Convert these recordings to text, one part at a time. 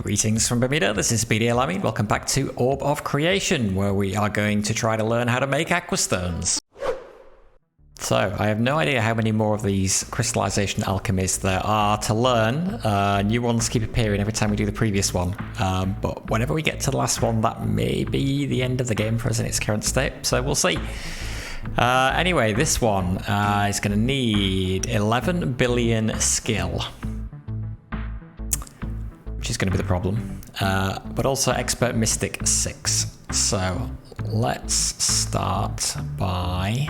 Greetings from Bermuda, this is BD Alchemy. Welcome back to Orb of Creation, where we are going to try to learn how to make Aqua Stones. So, I have no idea how many more of these crystallization alchemies there are to learn. New ones keep appearing every time we do the previous one. But whenever we get to the last one, that may be the end of the game for us in its current state, so we'll see. Anyway, this one is going to need 11 billion skill, which is going to be the problem, but also expert mystic 6. So let's start by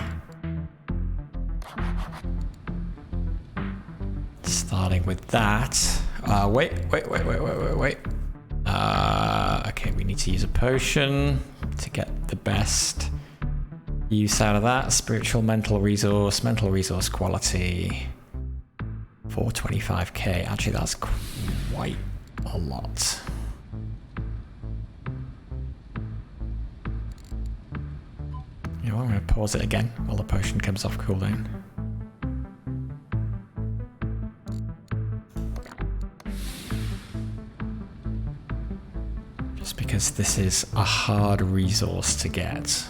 starting with that. Wait. Okay, we need to use a potion to get the best use out of that. Spiritual mental resource quality 425k. Actually, that's quite a lot. You know, I'm going to pause it again while the potion comes off cooldown. Just because this is a hard resource to get.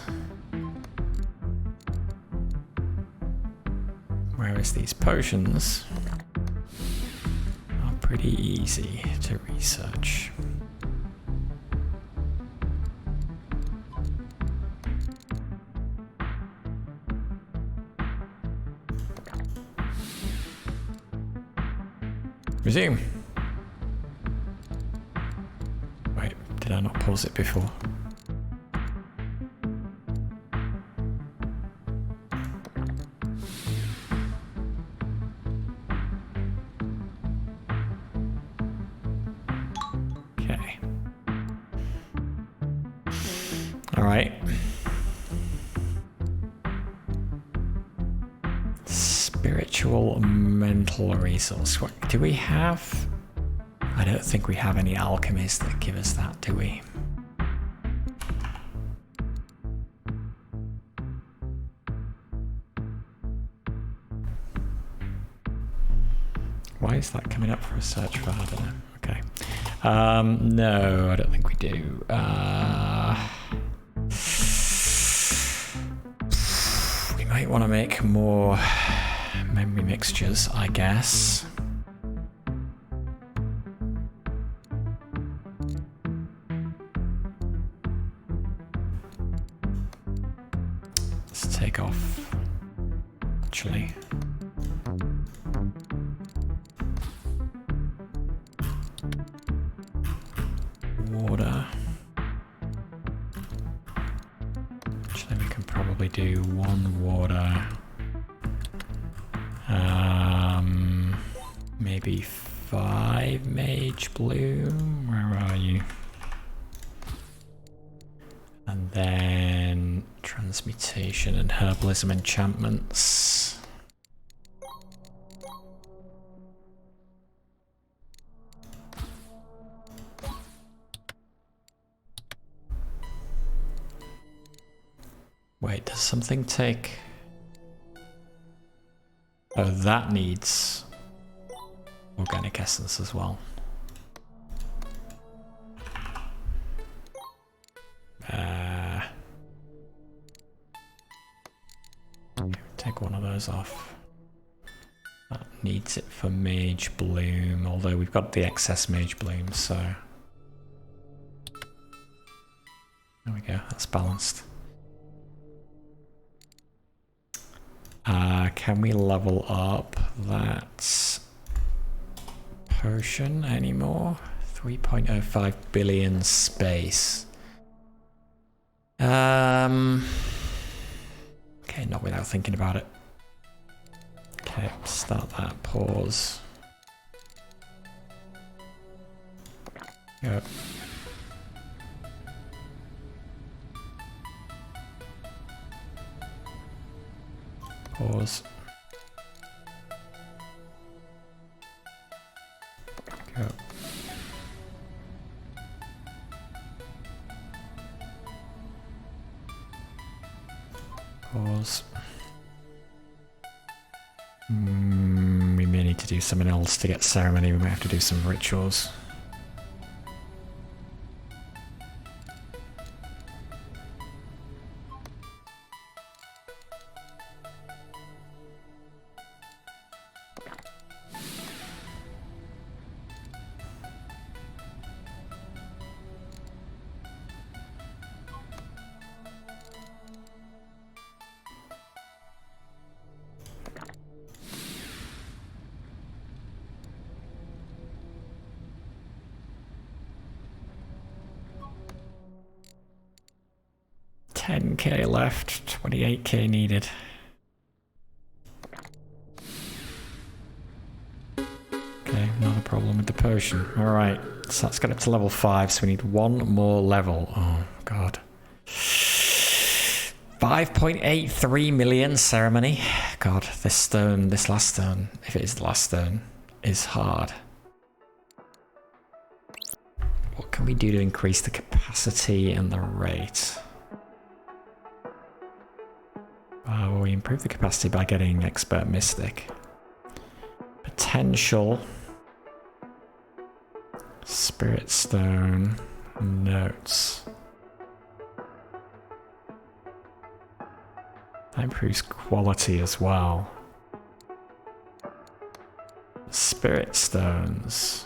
Whereas these potions are pretty easy to research. Resume. Wait, did I not pause it before? Alright. Spiritual mental resource. What do we have? I don't think we have any alchemies that give us that, do we? Why is that coming up for a search for? I don't know. Okay. No, I don't think we do. We might want to make more memory mixtures, I guess. Let's take off, actually. Water. Actually, we can probably do one water. Maybe 5 mage bloom. Where are you? And then transmutation and herbalism enchantments. Wait, does something take... Oh, that needs organic essence as well. Take one of those off. That needs it for mage bloom, although we've got the excess mage bloom, so... There we go, that's balanced. Can we level up that potion anymore? 3.05 billion space. Okay, not without thinking about it. Okay, start that, pause. Yep. Pause. Go. Pause. We may need to do something else to get ceremony. We might have to do some rituals. 10k left, 28k needed. Okay, not a problem with the potion. Alright, so that's got up to level 5, so we need one more level. Oh, God. 5.83 million ceremony. God, this stone, this last stone, if it is the last stone, is hard. What can we do to increase the capacity and the rate? Well, we improve the capacity by getting Expert Mystic. Potential. Spirit Stone. Notes. That improves quality as well. Spirit Stones.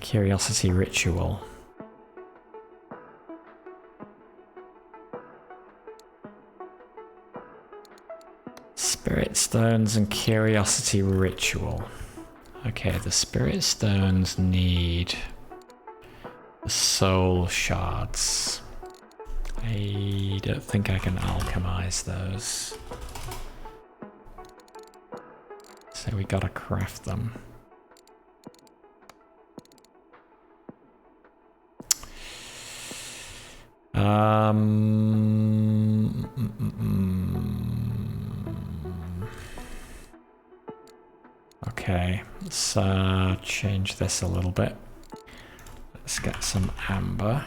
Curiosity Ritual. Spirit Stones and Curiosity Ritual. Okay, the Spirit Stones need the Soul Shards. I don't think I can alchemize those. So we gotta craft them. Okay, let's change this a little bit. Let's get some amber.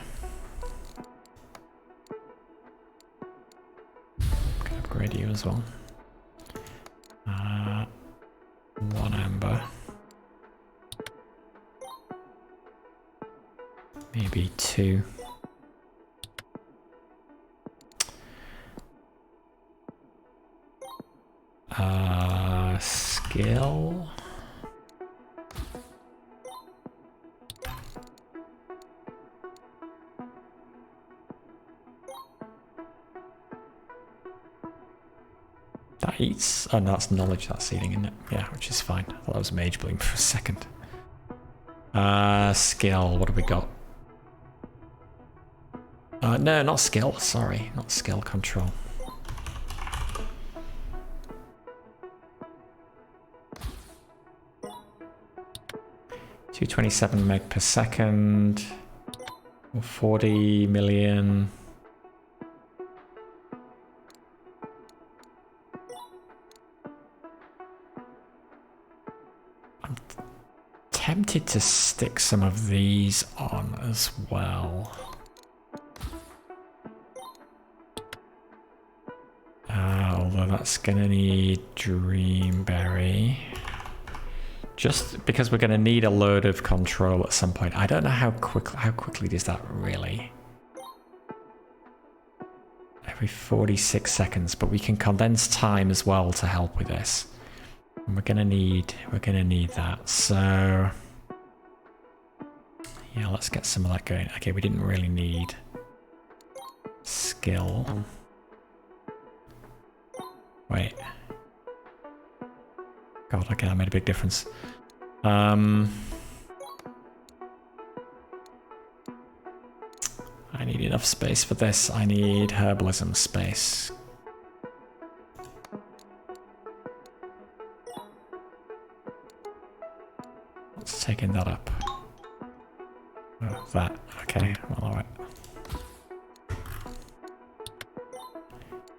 Can upgrade you as well. 1 amber. Maybe 2. Skill. That eats. Oh no, that's knowledge that's eating, isn't it? Yeah, which is fine. I thought that was Mage Bloom for a second. Skill. What have we got? No, not skill. Sorry, not skill. Control. $227 meg per second, or 40 million. I'm tempted to stick some of these on as well. Although that's gonna need Dreamberry. Just because we're going to need a load of control at some point. I don't know how quickly does that really? Every 46 seconds, but we can condense time as well to help with this. And we're going to need that. So yeah, let's get some of that going. Okay, we didn't really need skill. Wait. God, okay, that made a big difference. I need enough space for this. I need herbalism space. Let's taking that up. Oh, that. Okay, well, alright.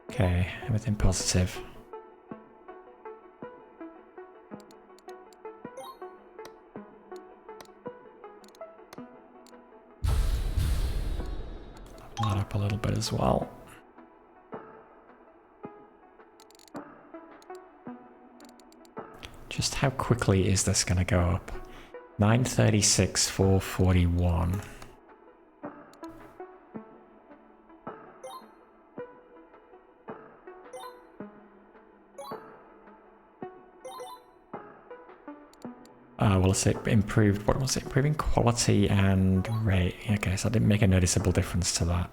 Okay, everything positive. That up a little bit as well. Just how quickly is this going to go up? 936, 441. Well, let's say improved. What was it? Improving quality and rate. Okay, so I didn't make a noticeable difference to that.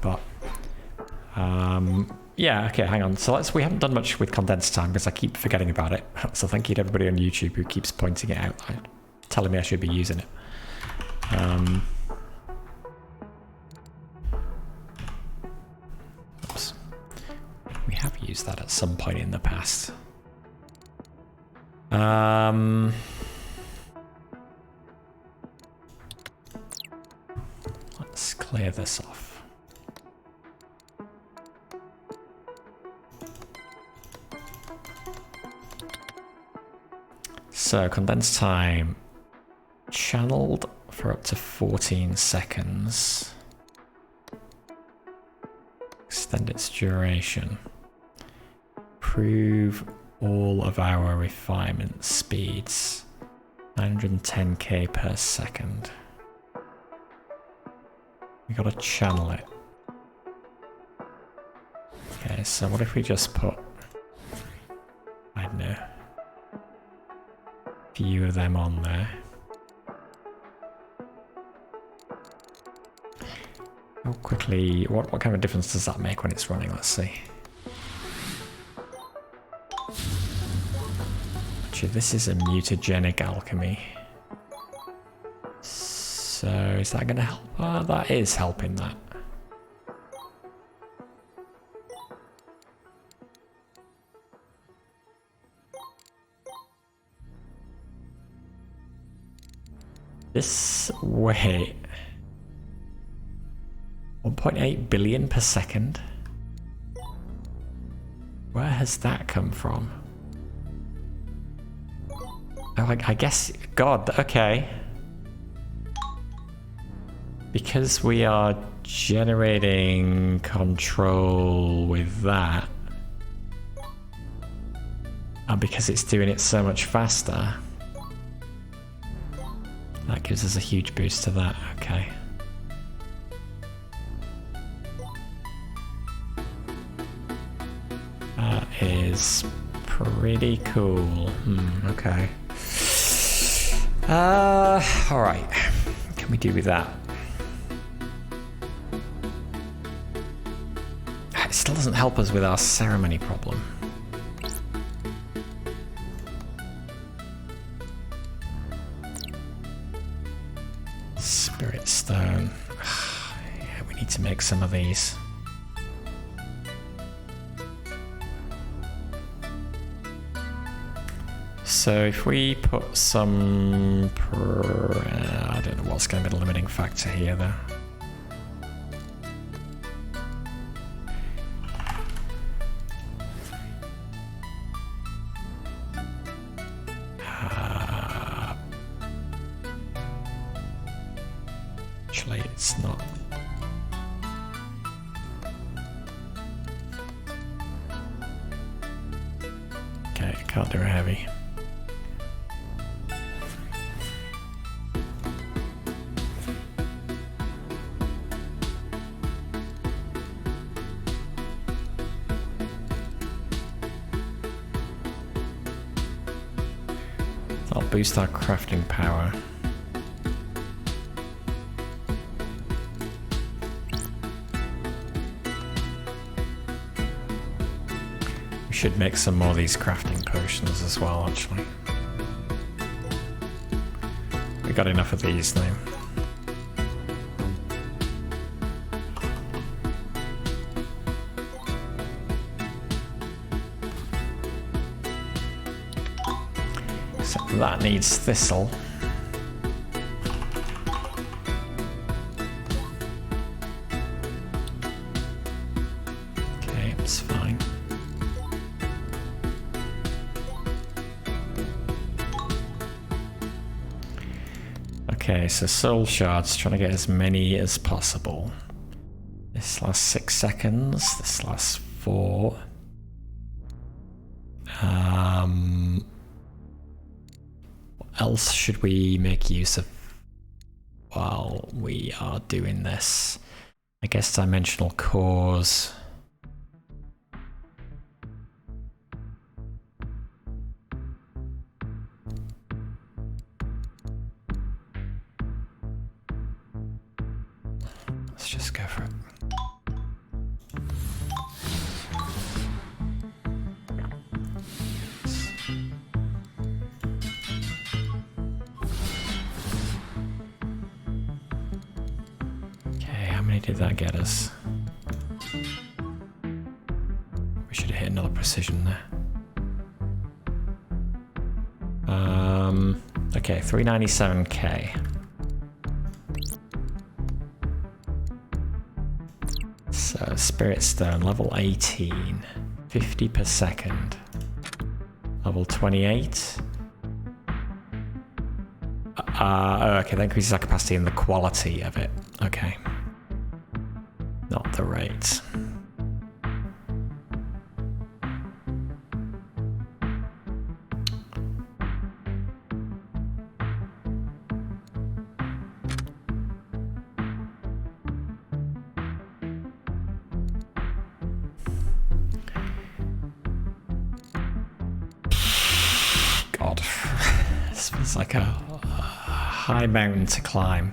But yeah, okay, hang on. So we haven't done much with condensed time because I keep forgetting about it. So thank you to everybody on YouTube who keeps pointing it out, telling me I should be using it. Oops. We have used that at some point in the past. Let's clear this off. So condensed time channeled for up to 14 seconds. Extend its duration. Improve all of our refinement speeds. 910k per second. We gotta channel it. Okay, so what if we just put, I don't know, a few of them on there. How quickly, what kind of difference does that make when it's running? Let's see. Actually, this is a mutagenic alchemy. So is that going to help? Oh, that is helping that. This, wait. 1.8 billion per second? Where has that come from? Oh, I guess, God, okay. Because we are generating control with that, and because it's doing it so much faster, that gives us a huge boost to that, okay. That is pretty cool. Okay. Alright. What can we do with that? It still doesn't help us with our ceremony problem. Spirit stone. Yeah, we need to make some of these. So if we put some, I don't know what's going to be the limiting factor here though. Actually, it's not. Okay, can't do a heavy. That'll boost our crafting power. We should make some more of these crafting potions as well, actually. We got enough of these now. That needs thistle. Okay, it's fine. Okay, so soul shards, trying to get as many as possible. This lasts 6 seconds, this lasts 4. What else should we make use of while we are doing this? I guess dimensional cores. Let's just go for it. many did that get us? We should have hit another precision there. Okay, 397k. So, Spirit Stone, level 18. 50 per second. Level 28. Okay, that increases our capacity and the quality of it. Okay. Not the rate. God. This feels like a high mountain to climb.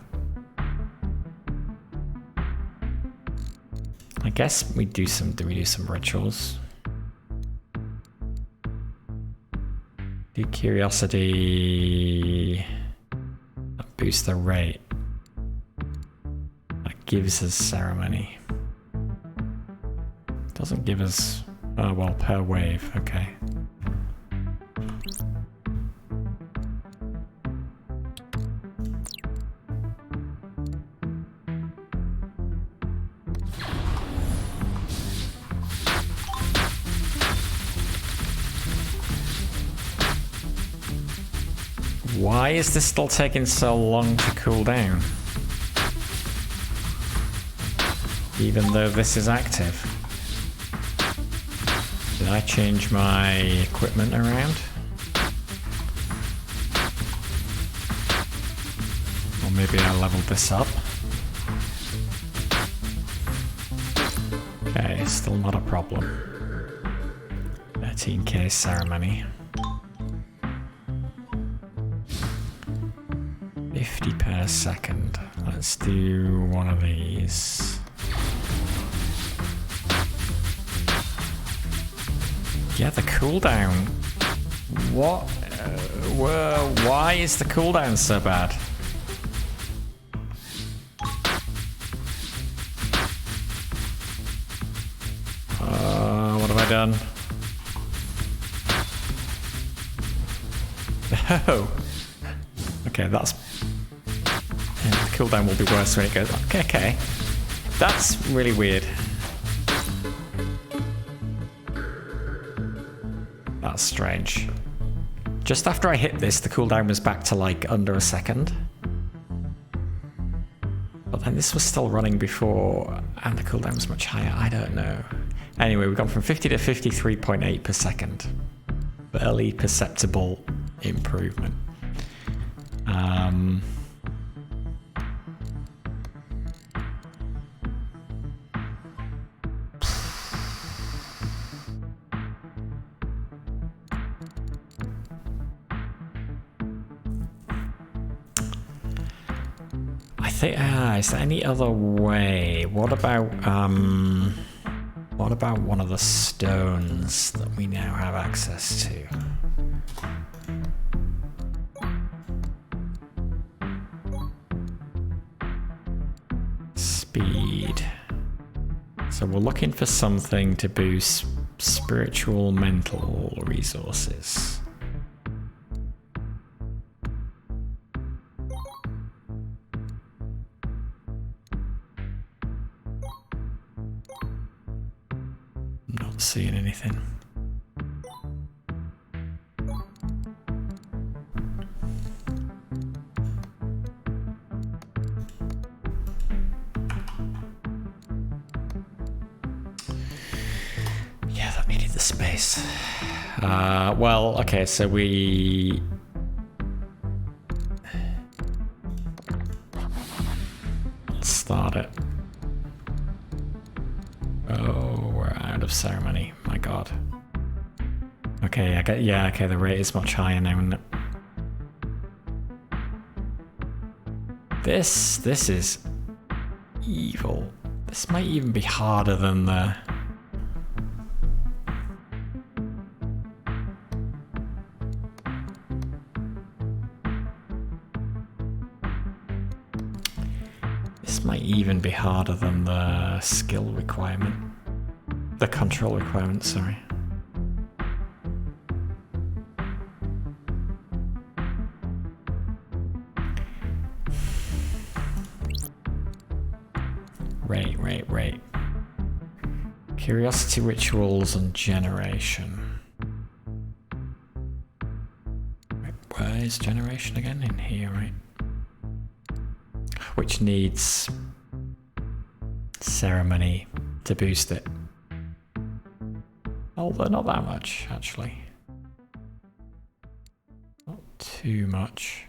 I guess we do some rituals? Do curiosity, boost the rate. That gives us ceremony. Doesn't give us, oh well, per wave, okay. Why is this still taking so long to cool down? Even though this is active. Did I change my equipment around? Or maybe I leveled this up? Okay, still not a problem. 13k ceremony. 50 per second. Let's do one of these. Yeah, the cooldown. What? Why is the cooldown so bad? What have I done? Oh. Okay, that's... the cooldown will be worse when it goes... Okay. That's really weird. That's strange. Just after I hit this, the cooldown was back to like under a second. But then this was still running before, and the cooldown was much higher. I don't know. Anyway, we've gone from 50 to 53.8 per second. Barely perceptible improvement. I think, is there any other way? What about one of the stones that we now have access to? Speed. So we're looking for something to boost spiritual mental resources. Not seeing anything. Yeah, that needed the space. Well, okay, so we... Let's start it. Oh, we're out of ceremony. My god. Okay, okay, the rate is much higher now, isn't it? This is evil. This might even be harder than the... This might even be harder than the skill requirement. The control requirement, sorry. Right. Curiosity rituals and generation. Wait, where is generation again? In here, right? Which needs ceremony to boost it. Although not that much, actually. Not too much.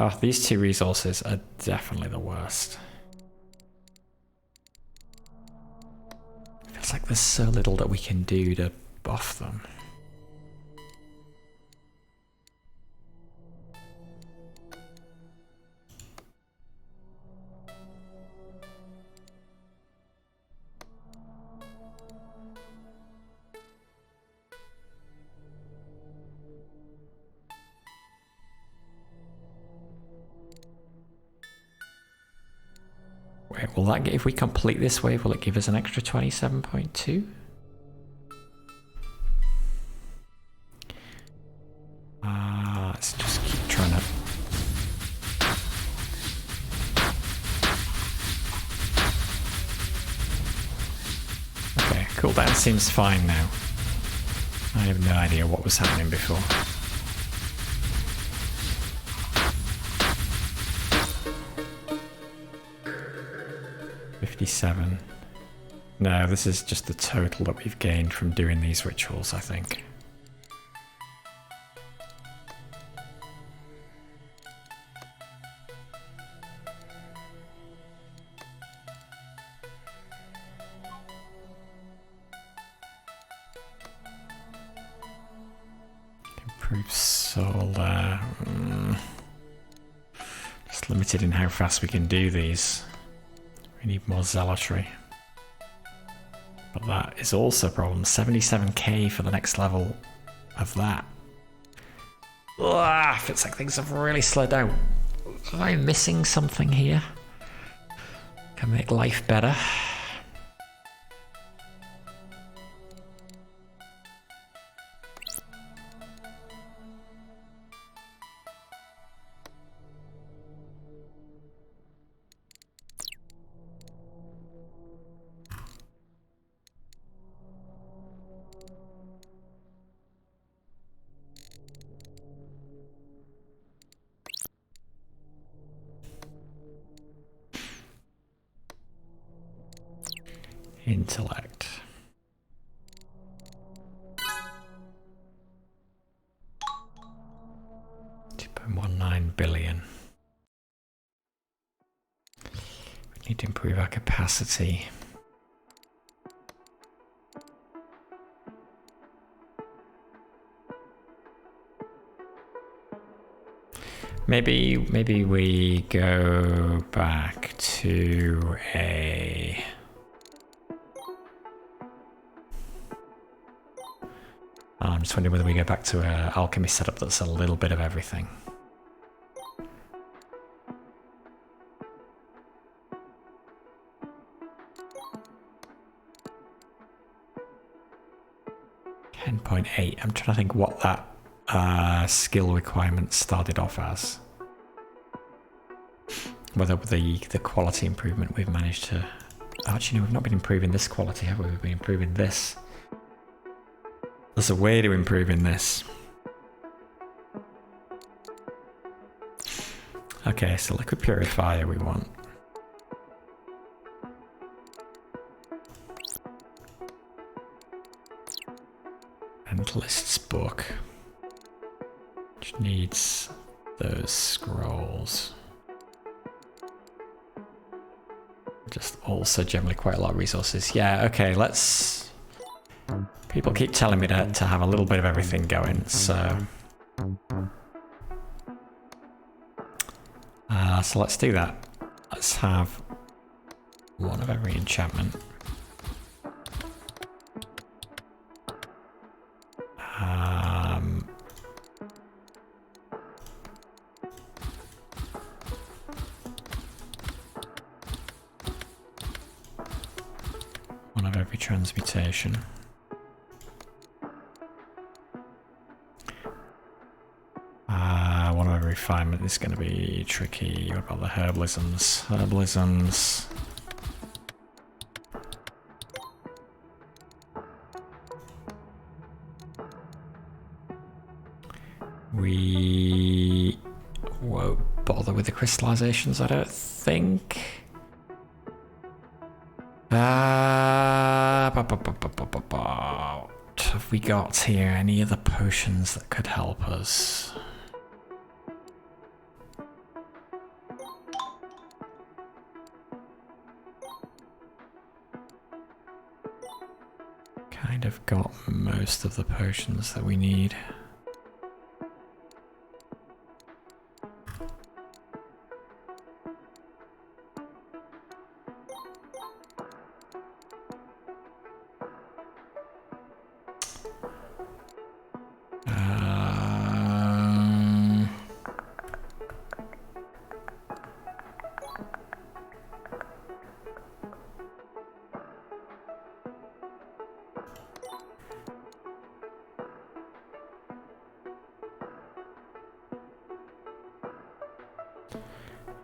Oh, these two resources are definitely the worst. Feels like there's so little that we can do to buff them. Wait, will that get, if we complete this wave, will it give us an extra 27.2? Let's just keep trying to... Okay, cooldown seems fine now. I have no idea what was happening before. No, this is just the total that we've gained from doing these rituals, I think. Improve soul there. Just limited in how fast we can do these. We need more zealotry. But that is also a problem. 77k for the next level of that. Ugh, feels like things have really slowed down. Am I missing something here? Can make life better. Intellect. $2.19 billion. We need to improve our capacity. Maybe we go back to a... I'm just wondering whether we go back to an alchemy setup that's a little bit of everything. $10.8. I'm trying to think what that skill requirement started off as. Whether the quality improvement we've managed to... Actually, no, we've not been improving this quality, have we? We've been improving this. There's a way to improving this. Okay, so liquid purifier we want. Mentalist's book. Which needs those scrolls. Just also generally quite a lot of resources. Yeah, okay, let's... People keep telling me to have a little bit of everything going, so... So let's do that. Let's have one of every enchantment. of every transmutation. One of every refinement is going to be tricky. What about the herbalisms? Herbalisms. We won't bother with the crystallizations, I don't think. What have we got here? Any other potions that could help us? Kind of got most of the potions that we need.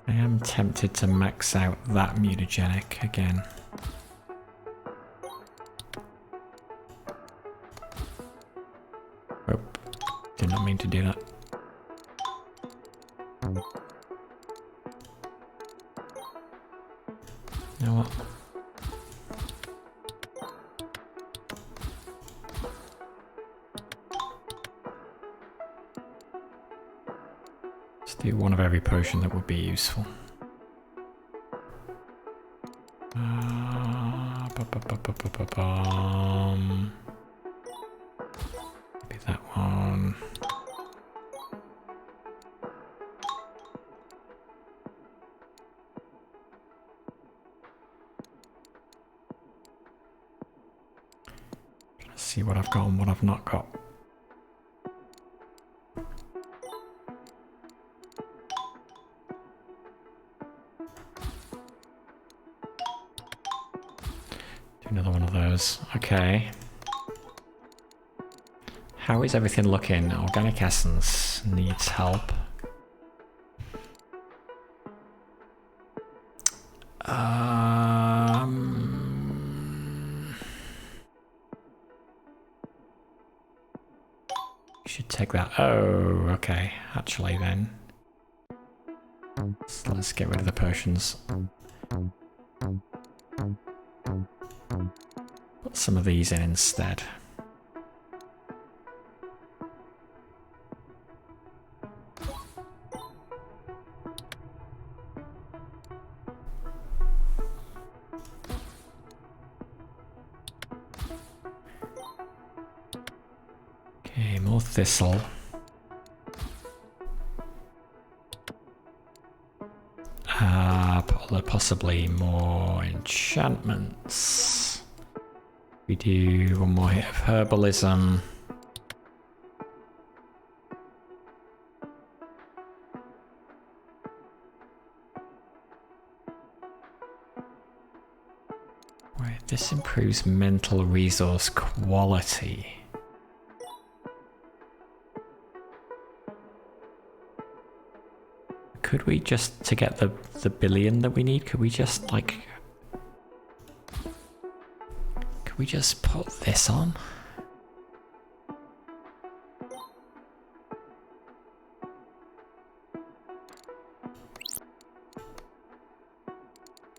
I am tempted to max out that mutagenic again. Oh, did not mean to do that. You know what? Let's do one of every potion that would be useful. Maybe that one. Let's see what I've got and what I've not got. Another one of those. Okay. How is everything looking? Organic essence needs help. Should take that. Oh, okay. Actually, then. So let's get rid of the potions. Put some of these in instead. Okay, more thistle. Possibly more enchantments. We do one more hit of herbalism. Wait, this improves mental resource quality. Could we just, to get the billion that we need, could we just like... Could we just put this on?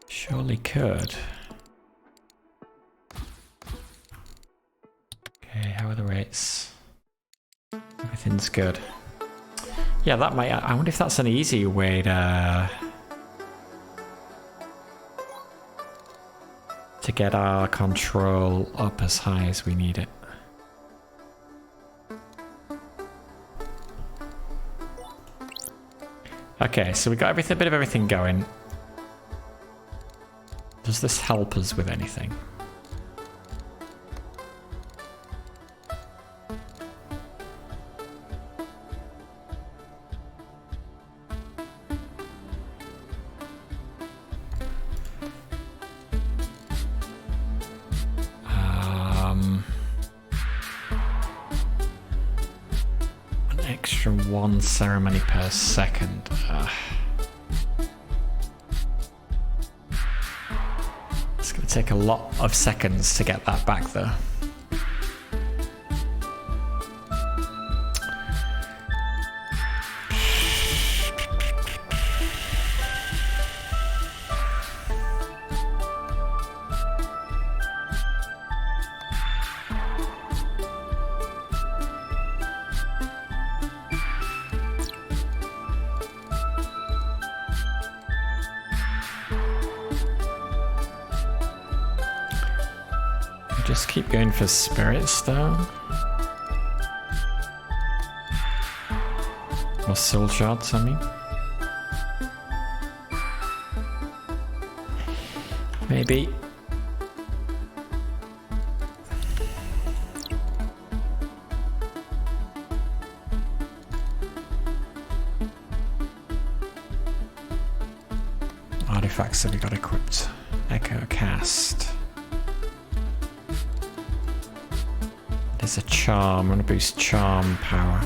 Surely could. Okay, how are the rates? Everything's good. Yeah, that might... I wonder if that's an easy way to get our control up as high as we need it. Okay, so we got everything, a bit of everything going. Does this help us with anything? 1 ceremony per second. It's going to take a lot of seconds to get that back though. Just keep going for Spirit Stone. Or Soul Shards, I mean. Maybe. Artifacts that we got equipped. Echo Cast. There's a charm. I'm going to boost charm power.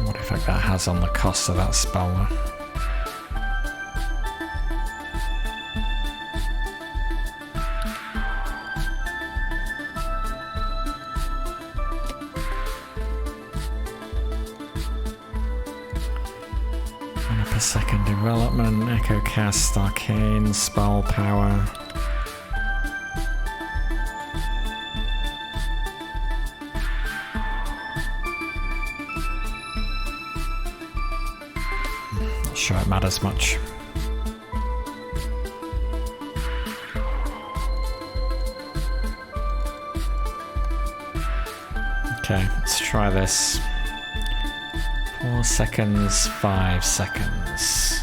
What effect that has on the cost of that spell? Second development, Echo Cast, Arcane, Spell Power. Not sure it matters much. Okay, let's try this. 4 seconds, 5 seconds.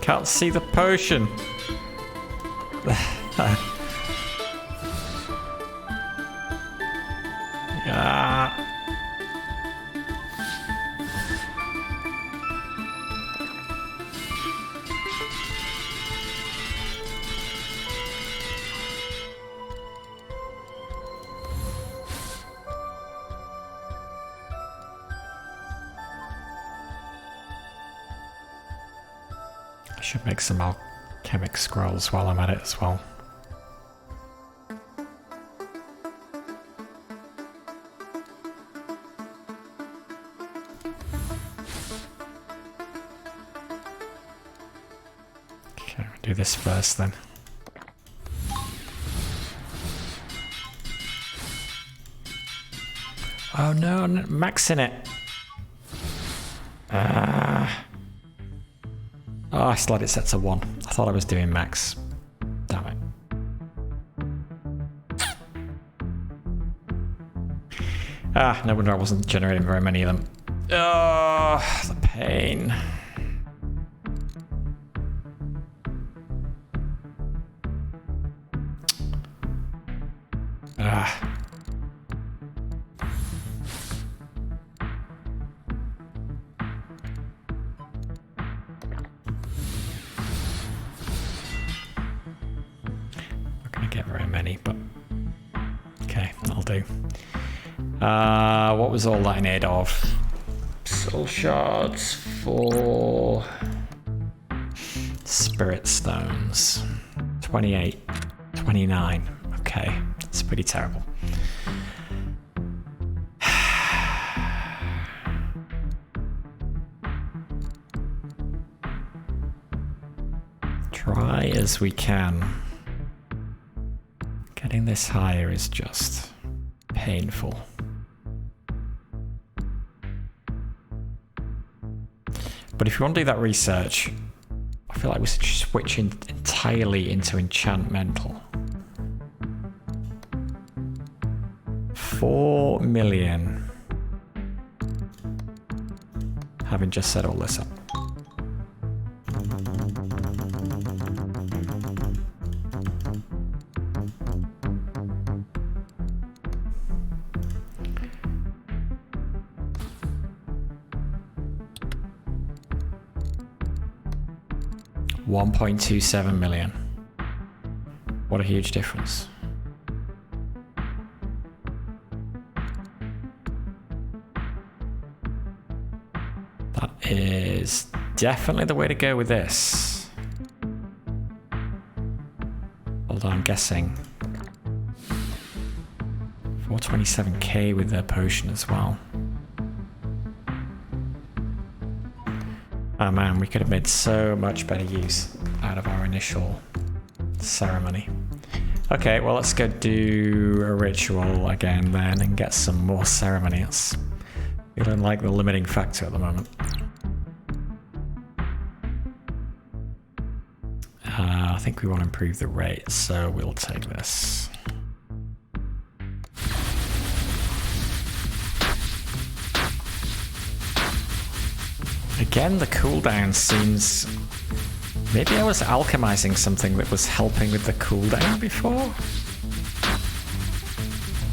Can't see the potion. Ah. Should make some alchemic scrolls while I'm at it as well. Okay, we'll do this first then. Oh no, I'm maxing it. Oh, I slid it set to 1. I thought I was doing max. Damn it. Ah, no wonder I wasn't generating very many of them. Oh, the pain. Ah. Get very many, but okay, that'll do. What was all that in aid of? Soul Shards for Spirit Stones. 28, 29. Okay, that's pretty terrible. Try as we can. Getting this higher is just painful. But if you want to do that research, I feel like we should switch entirely into enchantmental. 4 million. Having just set all this up. 1.27 million. What a huge difference. That is definitely the way to go with this. Although I'm guessing 427k with their potion as well. Oh man, we could have made so much better use out of our initial ceremony. Okay, well let's go do a ritual again then and get some more ceremony. It's feeling like the limiting factor at the moment. I think we want to improve the rate, so we'll take this. Again, the cooldown seems... Maybe I was alchemizing something that was helping with the cooldown before?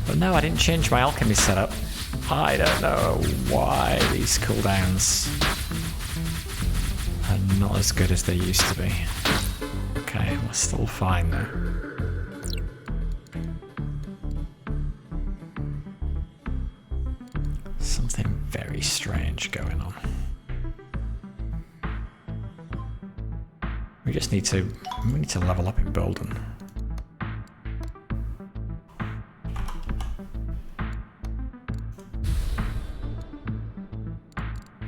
But no, I didn't change my alchemy setup. I don't know why these cooldowns are not as good as they used to be. Okay, we're still fine though. Something very strange going on. We just need to level up in Bolden.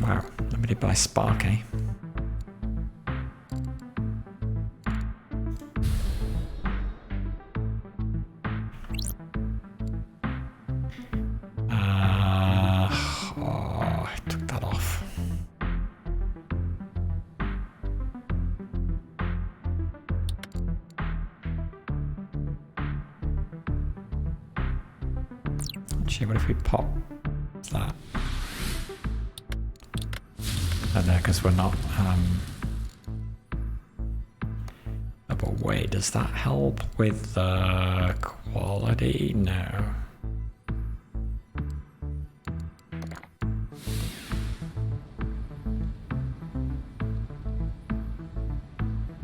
Wow, limited by Spark, eh? I took that off. Actually, what if we pop that? Oh no, because we're not... Oh, but wait, does that help with the quality? No.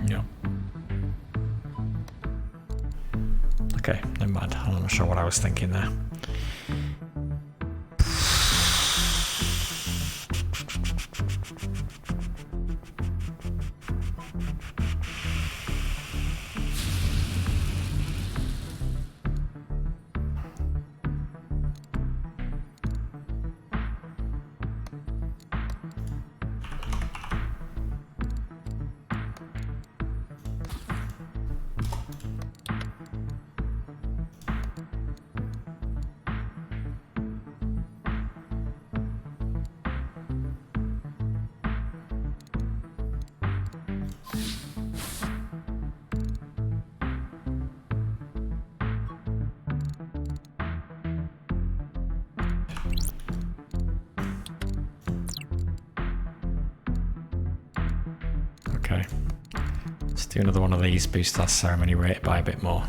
No. Okay, never mind. I'm not sure what I was thinking there. Okay, let's do another one of these, boost our ceremony rate by a bit more.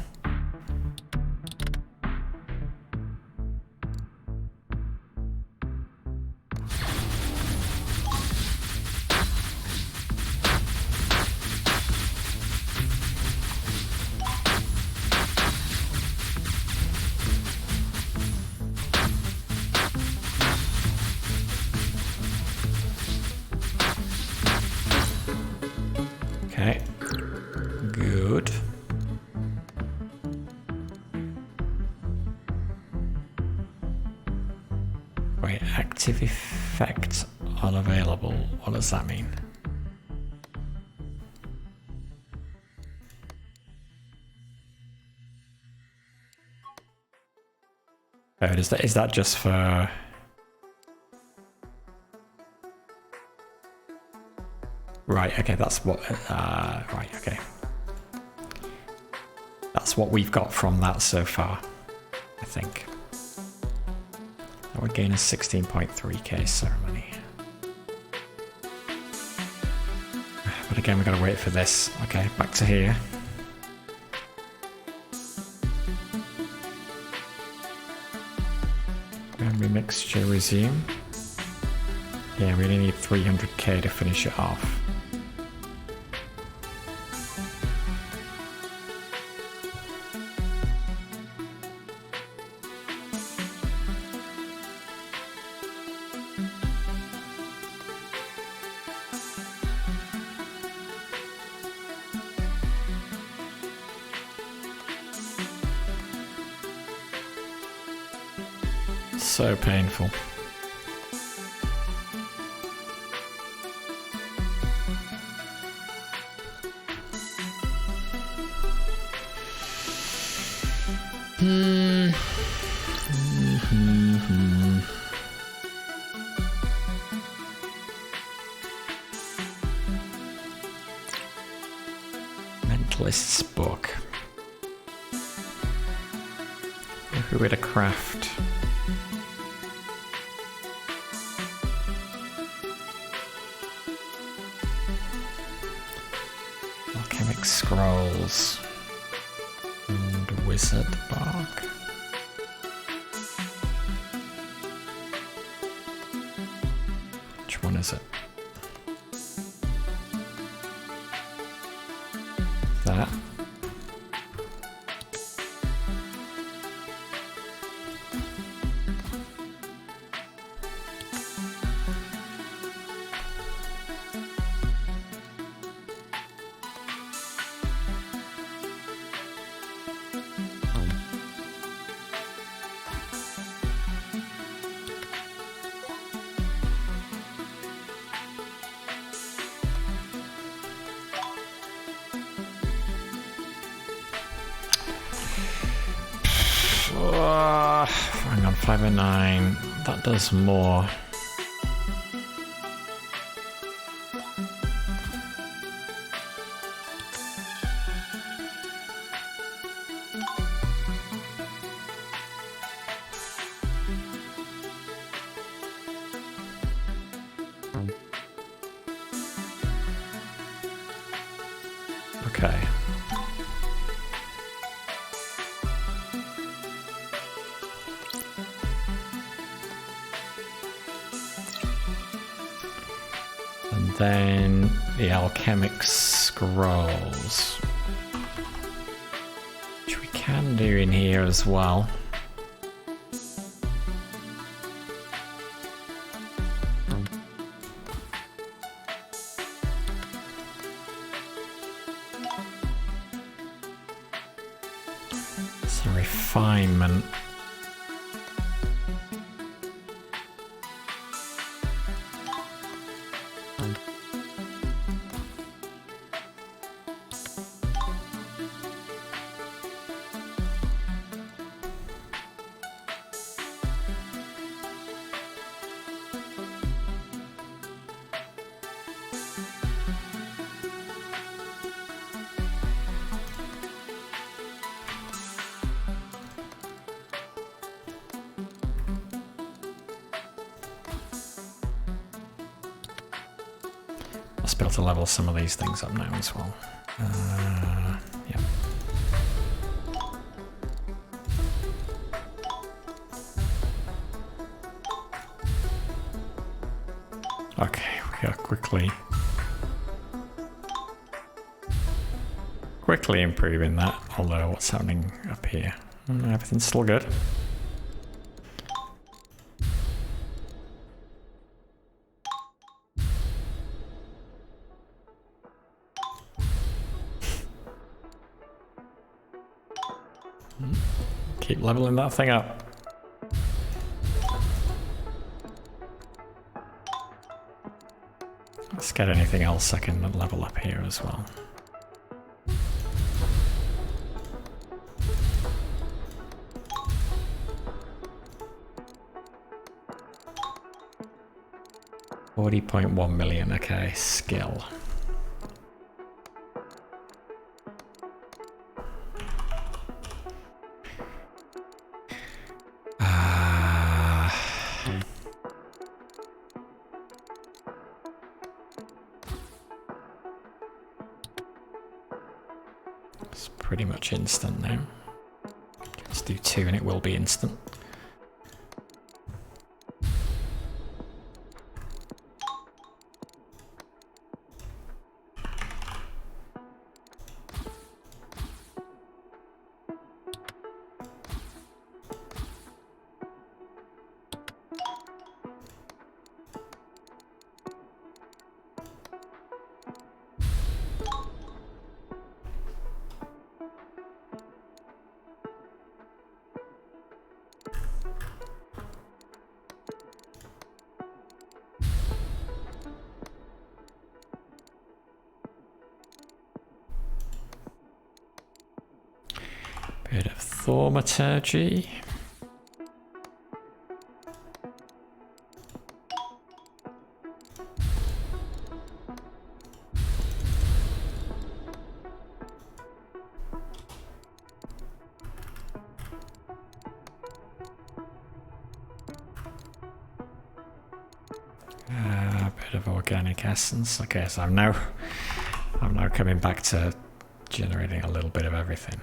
Okay, good. Wait, active effect unavailable. What does that mean? Oh, is that just for... Right, okay, that's what, right, okay. That's what we've got from that so far, I think. That would gain a 16.3k ceremony. But again, we've got to wait for this. Okay, back to here. And remixture resume. Yeah, we only need 300k to finish it off. So painful. Mentalist's book. Who would a craft? Alchemic scrolls and wizard bark. Which one is it? That. Hang on, 509. That does more. Okay. And then the alchemic scrolls, which we can do in here as well. It's a refinement. Let's be able to level some of these things up now as well. Yeah. Okay, we are quickly improving that, although what's happening up here? Everything's still good. Keep leveling that thing up. Let's get anything else I can level up here as well. $40.1 million, okay, skill. It's pretty much instant now. Let's do 2 and it will be instant. Thaumaturgy. A bit of organic essence. Okay, so I'm now coming back to generating a little bit of everything.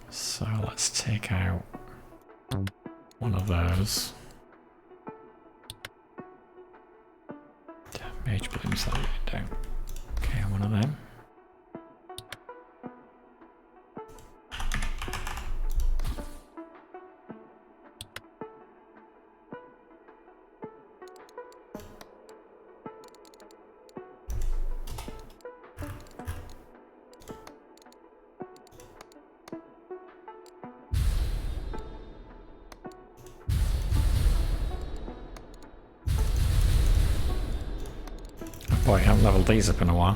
So let's take out one of those. Mage blooms that we don't. Okay, one of them. Boy, I haven't leveled these up in a while.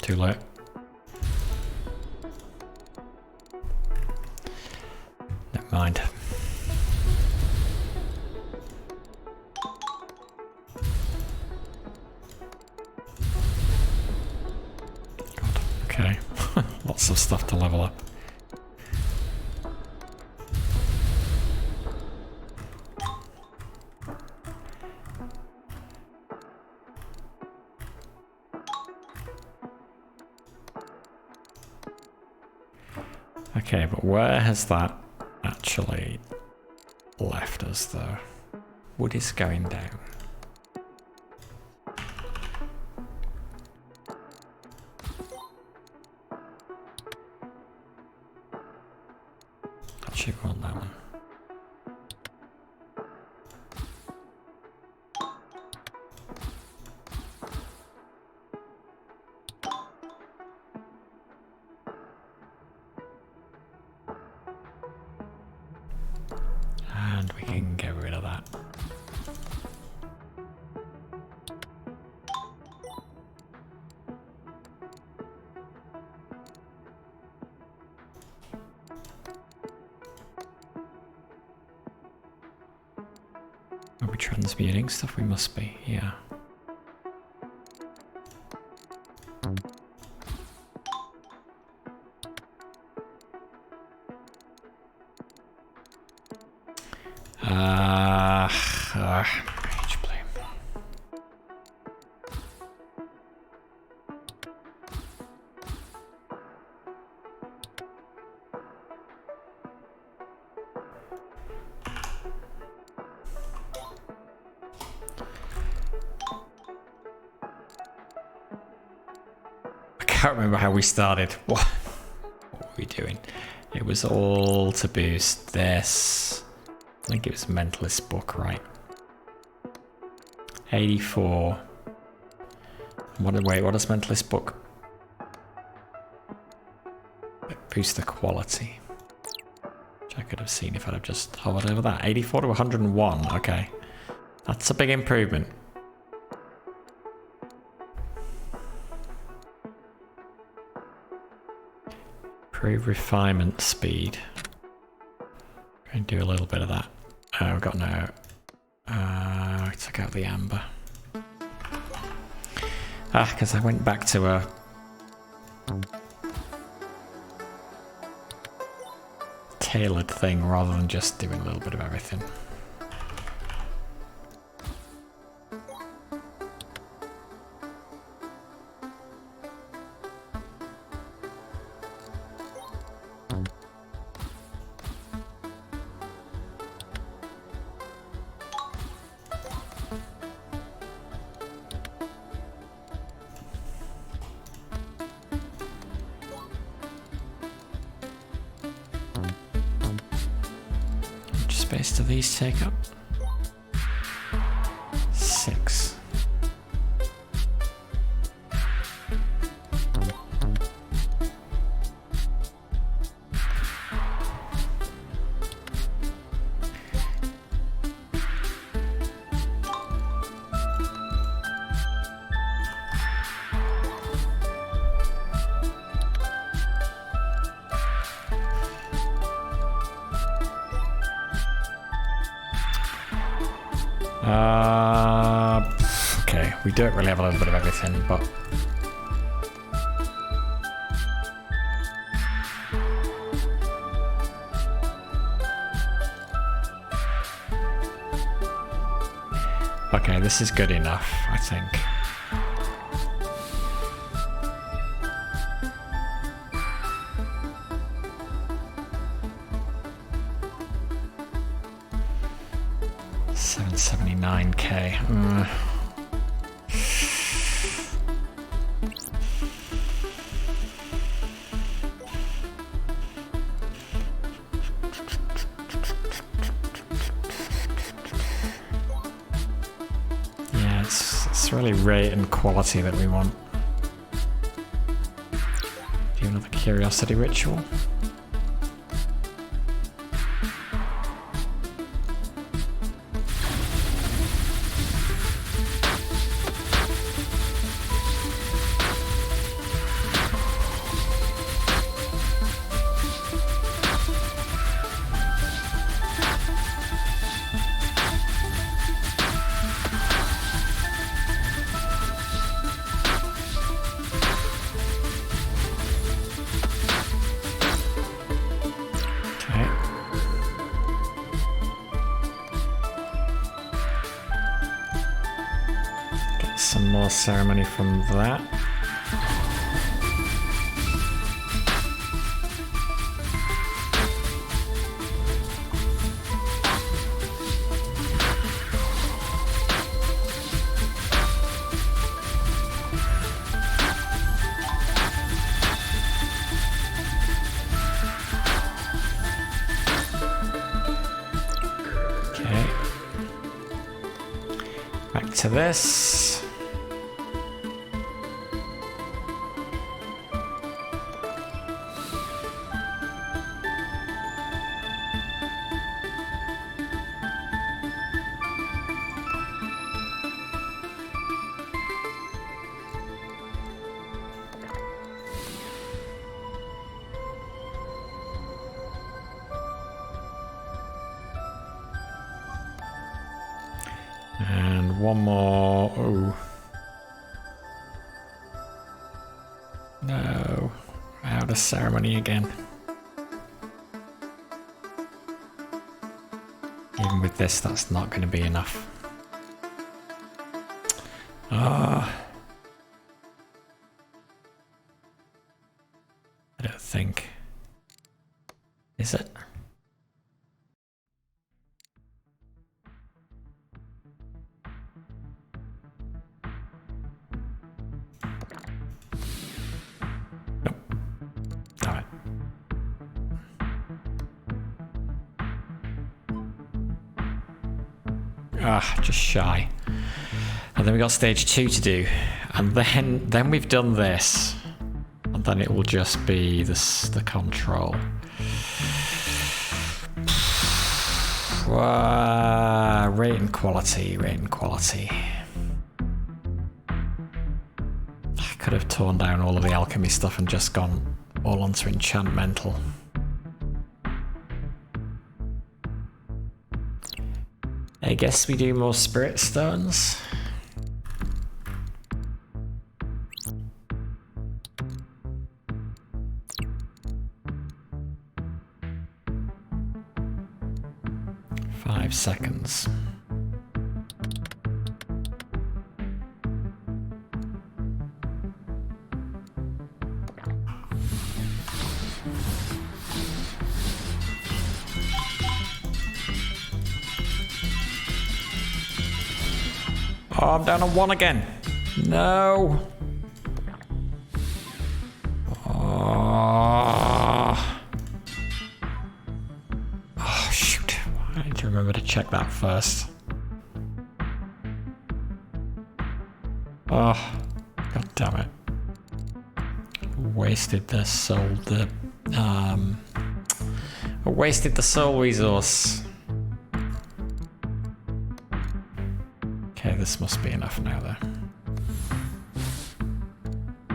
Too late. Never mind. God, okay. Lots of stuff to level up. Okay, but where has that actually left us though? Wood is going down. Actually, we want that one. And we can get rid of that. Are we transmuting stuff? We must be, yeah. Rage bloom. I can't remember how we started. What were we doing? It was all to boost this. I think it was Mentalist book, right? 84. Wait, what does Mentalist book? Boost the quality. Which I could have seen if I'd have just hovered over that. 84 to 101, okay. That's a big improvement. Improve refinement speed. Going to do a little bit of that. I've got no... I took out the amber. Because I went back to a... tailored thing rather than just doing a little bit of everything. space do these take up? 6. Okay, we don't really have a little bit of everything, but okay, this is good enough, I think. $779K. Yeah, it's really rate and quality that we want. Do another curiosity ritual. Some more ceremony from that. Okay. Back to this. And one more. Oh. No. Out of ceremony again. Even with this, that's not going to be enough. I don't think. Is it? Just shy. And then we got stage 2 to do, and then we've done this, and then it will just be the control. Rate and quality. I could have torn down all of the alchemy stuff and just gone all onto enchantmental. I guess we do more spirit stones. Five seconds. Oh, I'm down on 1 again. No. Oh, shoot. Why did check that first. Oh, god damn it. Wasted the soul, I wasted the soul resource. Okay, this must be enough now though.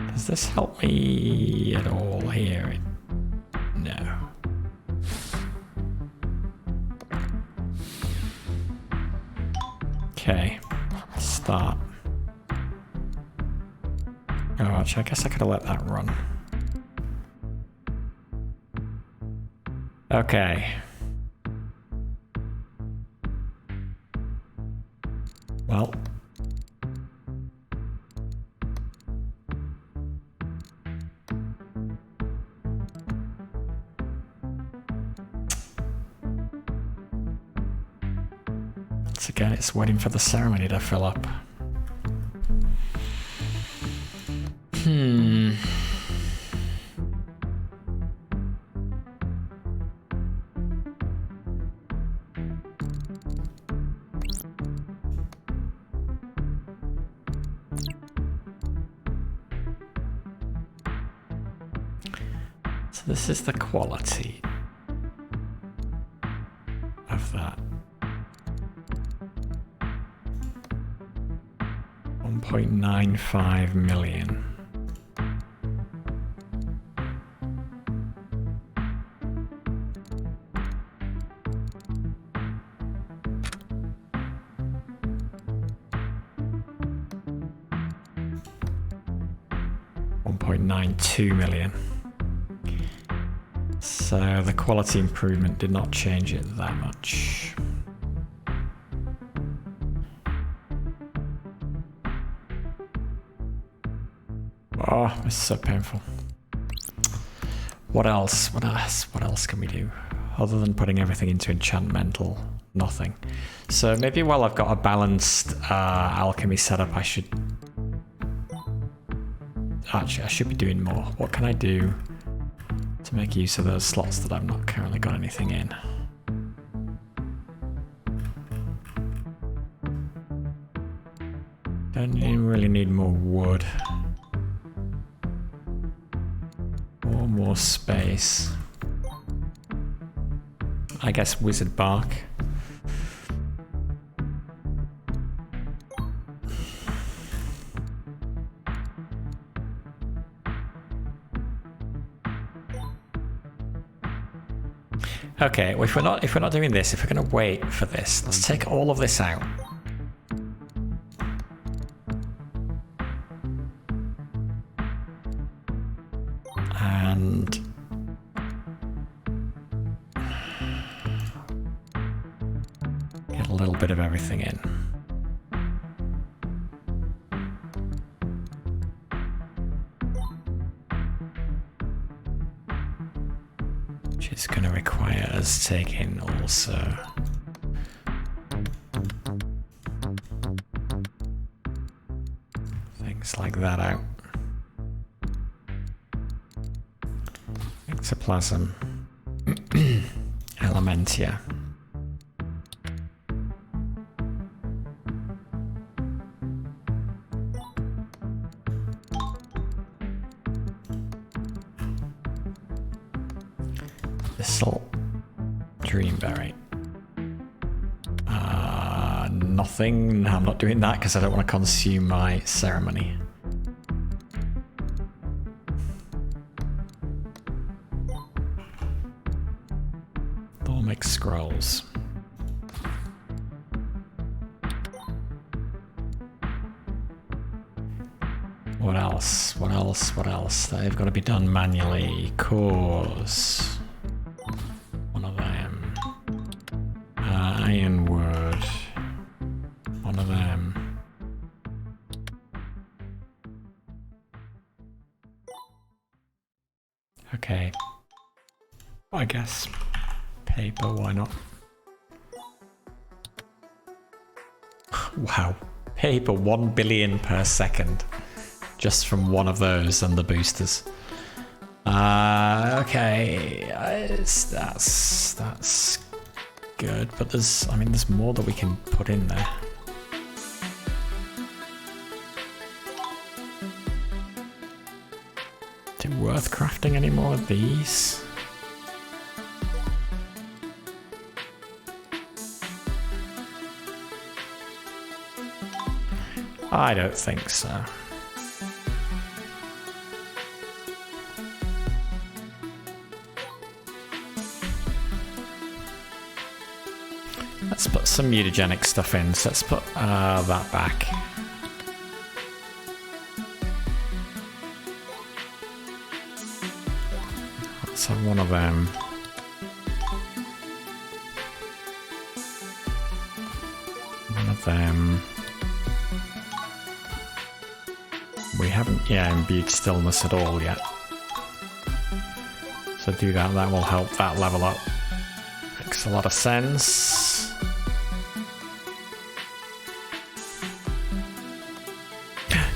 Does this help me at all here? No. Okay, start. Oh, actually, I guess I could have let that run. Okay. Well. Once again, it's waiting for the ceremony to fill up. So this is the quality of that. 1.95 million. $1.92 million. So the quality improvement did not change it that much. Oh, it's so painful. What else? What else? What else can we do? Other than putting everything into enchantmental, nothing. So maybe while I've got a balanced alchemy setup, I should... Actually, I should be doing more. What can I do to make use of those slots that I've not currently got anything in? Don't really need more wood. Or more space. I guess wizard bark. Okay, well, if we're not doing this, if we're gonna wait for this, let's take all of this out. And get a little bit of everything in. Which is going to require us taking also things like that out. Ectoplasm, Elementia. Thistle, Dreamberry. Nothing. I'm not doing that because I don't want to consume my ceremony. Thormic Scrolls. What else? What else? What else? They've got to be done manually. Cores. One of them. Ironwood. One of them. Okay. I guess. Paper, why not? Wow. Paper 1 billion per second. Just from one of those and the boosters. Okay, that's good, but there's more that we can put in there. Is it worth crafting any more of these? I don't think so. Let's put some mutagenic stuff in, so let's put that back. Let's have one of them. One of them. We haven't, imbued stillness at all yet. So do that, that will help that level up. Makes a lot of sense.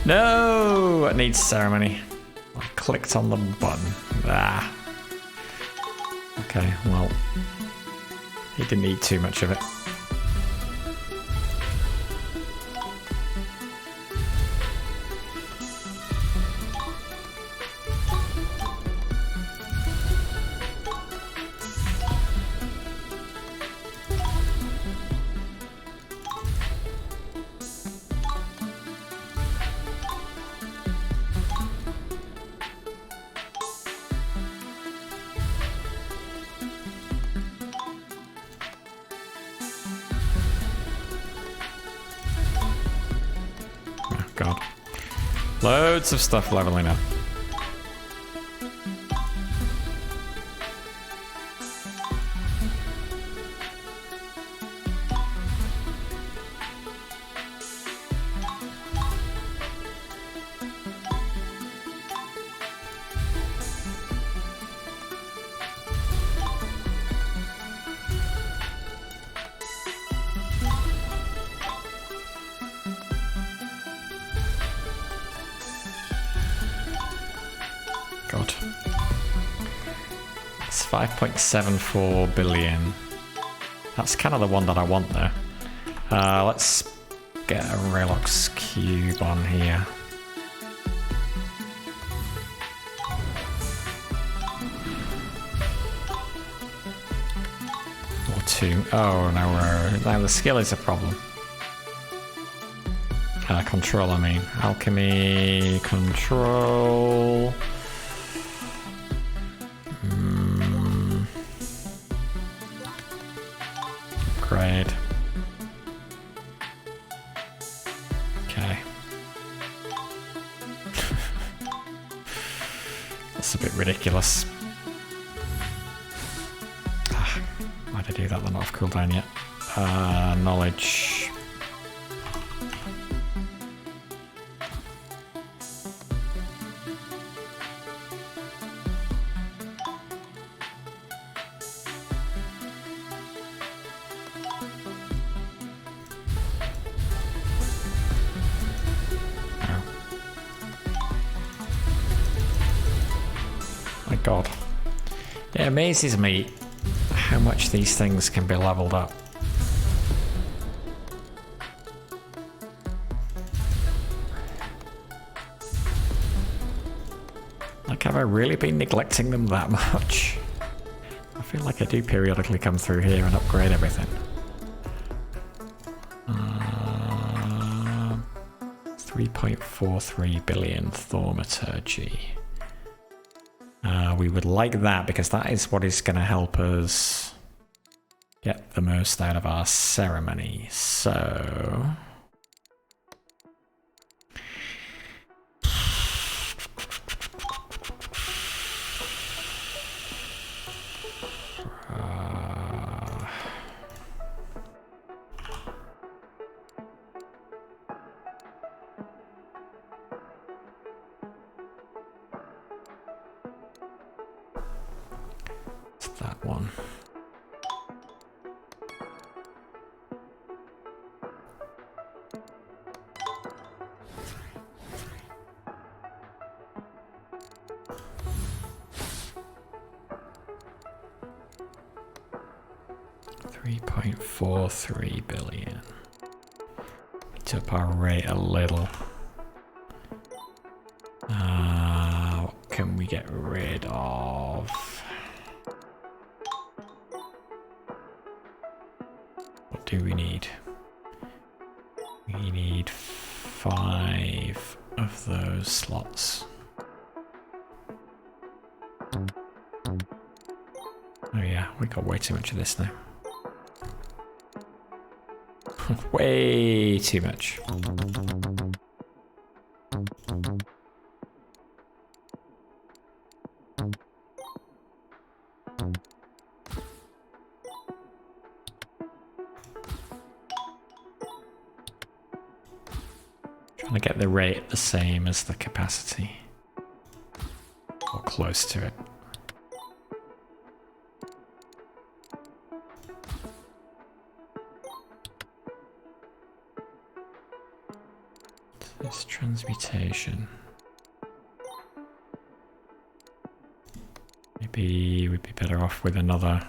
No! It needs ceremony. I clicked on the button. Ah. Okay, well. He didn't eat too much of it. God. Loads of stuff leveling up. God. It's 5.74 billion. That's kind of the one that I want there. Let's get a Relox cube on here. Or two. Oh, no, now the skill is a problem. Control, I mean. Alchemy, control. Upgrade. Okay. That's a bit ridiculous. Why'd I do that? They're not off cooldown yet. Knowledge. God. It amazes me how much these things can be leveled up. Like, have I really been neglecting them that much? I feel like I do periodically come through here and upgrade everything. 3.43 billion thaumaturgy. We would like that because that is what is going to help us get the most out of our ceremony. So... that one. 3.43 billion. To up our rate a little. What can we get rid of? What do we need? We need 5 of those slots. Oh yeah, we got way too much of this now. Way too much. Trying to get the rate the same as the capacity. Or close to it. This transmutation. Maybe we'd be better off with another.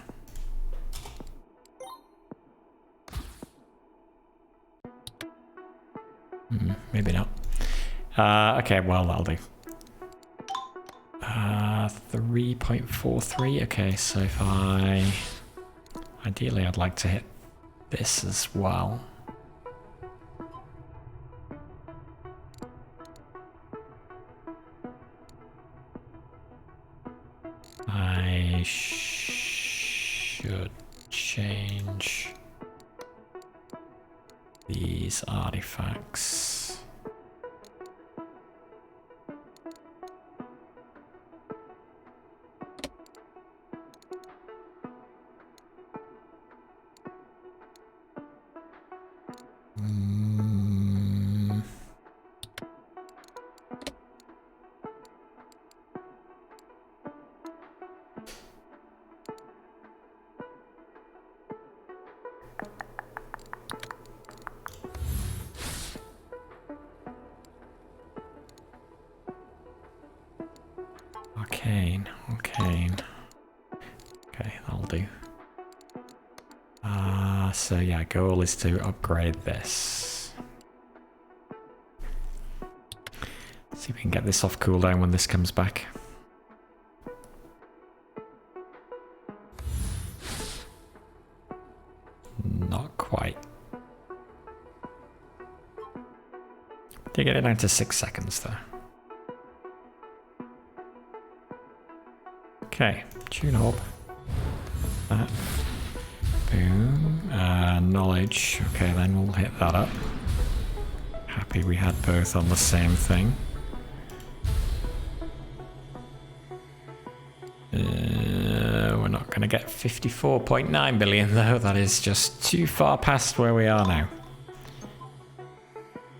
Maybe not. Okay, well, that'll do. 3.43. Okay, so if ideally I'd like to hit this as well. I should change these artifacts. Arcane. Okay, that'll do. So yeah, goal is to upgrade this. See if we can get this off cooldown when this comes back. Not quite. Did get it down to 6 seconds though. Okay, tune orb. That. Boom. Knowledge. Okay, then we'll hit that up. Happy we had both on the same thing. We're not going to get 54.9 billion though. That is just too far past where we are now.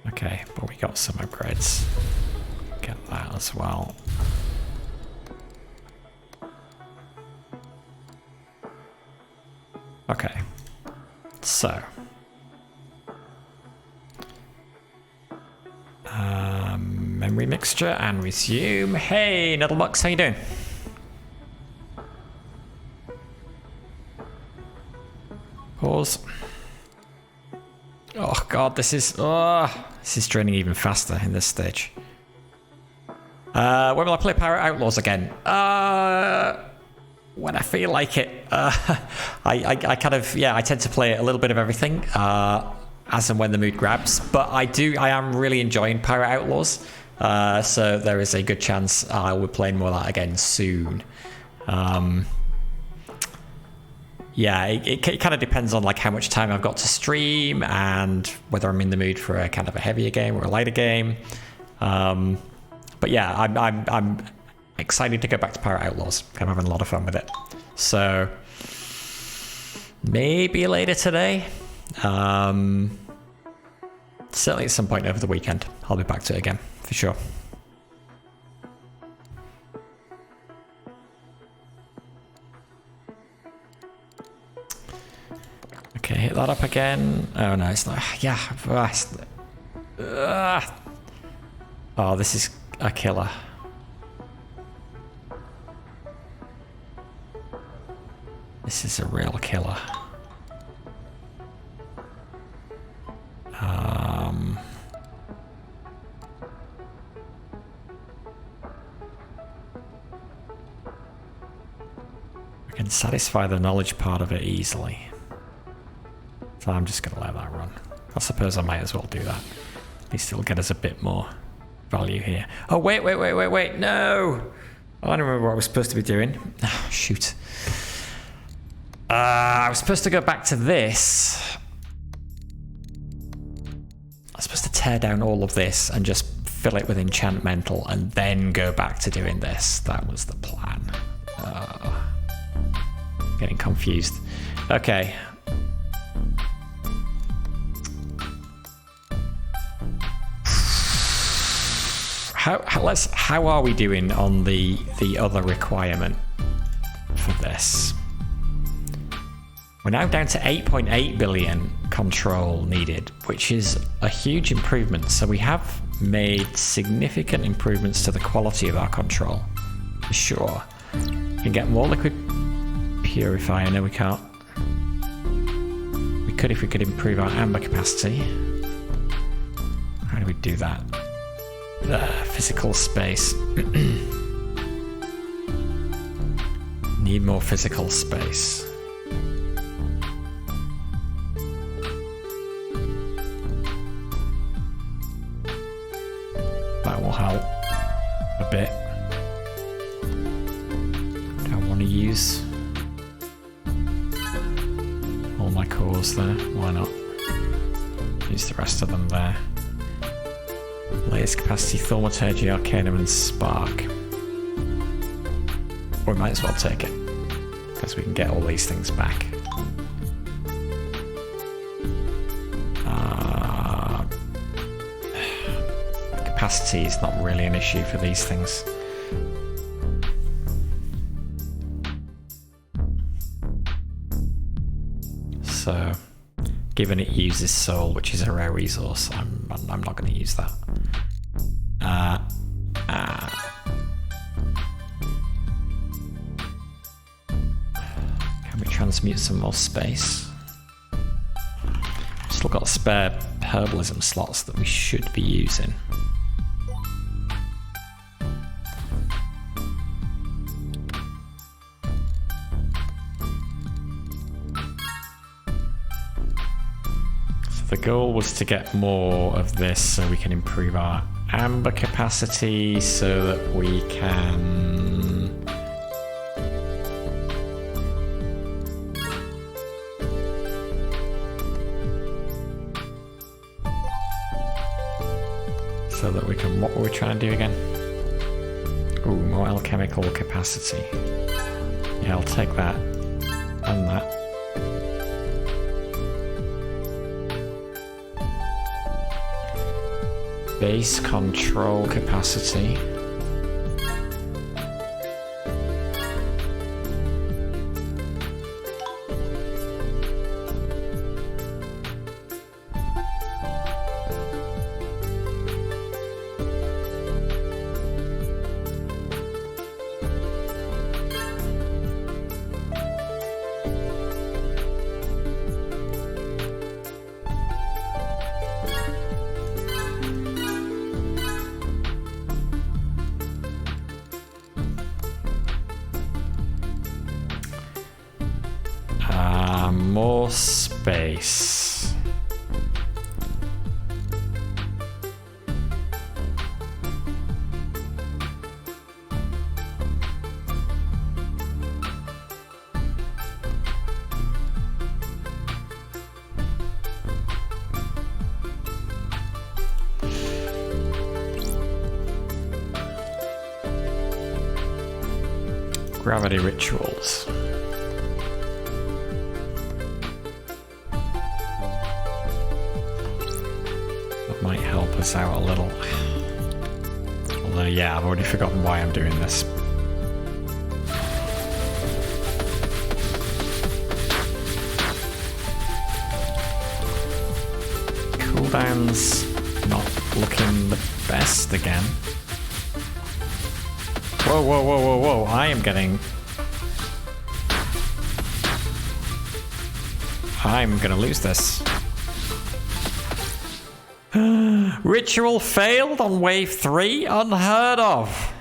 Okay, but we got some upgrades. Get that as well. Okay, so memory mixture and resume. Hey, Nuddlebox, how you doing? Pause. Oh god, this is draining even faster in this stage. When will I play Pirate Outlaws again? When I feel like it. I kind of, I tend to play a little bit of everything, as and when the mood grabs, but I am really enjoying Pirate Outlaws, so there is a good chance I will be playing more of that again soon. It kind of depends on like how much time I've got to stream and whether I'm in the mood for a kind of a heavier game or a lighter game. But yeah, I'm excited to go back to Pirate Outlaws. I'm having a lot of fun with it. So maybe later today. Certainly at some point over the weekend, I'll be back to it again for sure. Okay, hit that up again. Oh no, it's not. Yeah. Oh, this is a killer. This is a real killer. I can satisfy the knowledge part of it easily. So I'm just going to let that run. I suppose I might as well do that. At least it'll get us a bit more value here. Oh, wait, no! Oh, I don't remember what I was supposed to be doing. Oh, shoot. I was supposed to go back to this. I was supposed to tear down all of this and just fill it with enchantmental and then go back to doing this. That was the plan. Getting confused. Okay. How are we doing on the other requirement for this? We're now down to 8.8 billion control needed, which is a huge improvement. So we have made significant improvements to the quality of our control, for sure. We can get more liquid purifier. No, we can't. We could if we could improve our amber capacity. How do we do that? Physical space. Need more physical space. That will help a bit. Do I want to use all my cores there? Why not? Use the rest of them there. Latest capacity, thaumaturgy, arcanum, and spark. Or we might as well take it, because we can get all these things back. Capacity is not really an issue for these things. So, given it uses soul, which is a rare resource, I'm not going to use that. Can we transmute some more space? Still got spare herbalism slots that we should be using. The goal was to get more of this so we can improve our amber capacity so that we can what were we trying to do again? Ooh, more alchemical capacity. Yeah, I'll take that and that. Base control capacity. More space. Gravity rituals. Might help us out a little. Although, yeah, I've already forgotten why I'm doing this. Cooldown's not looking the best again. Whoa, whoa, whoa, whoa, whoa. I am getting... I'm gonna lose this. Ritual failed on wave 3? Unheard of.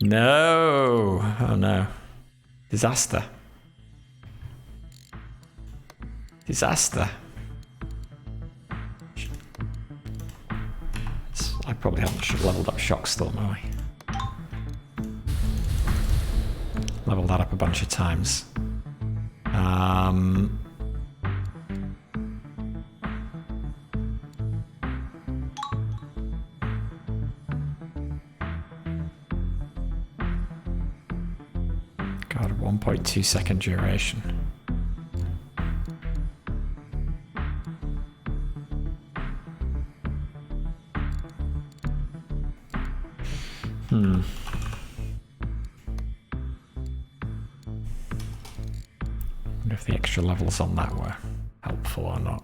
No. Oh no. Disaster. Disaster. I probably haven't leveled up Shock Storm, have I? Leveled that up a bunch of times. God, 1.2 second duration. Wonder if the extra levels on that were helpful or not.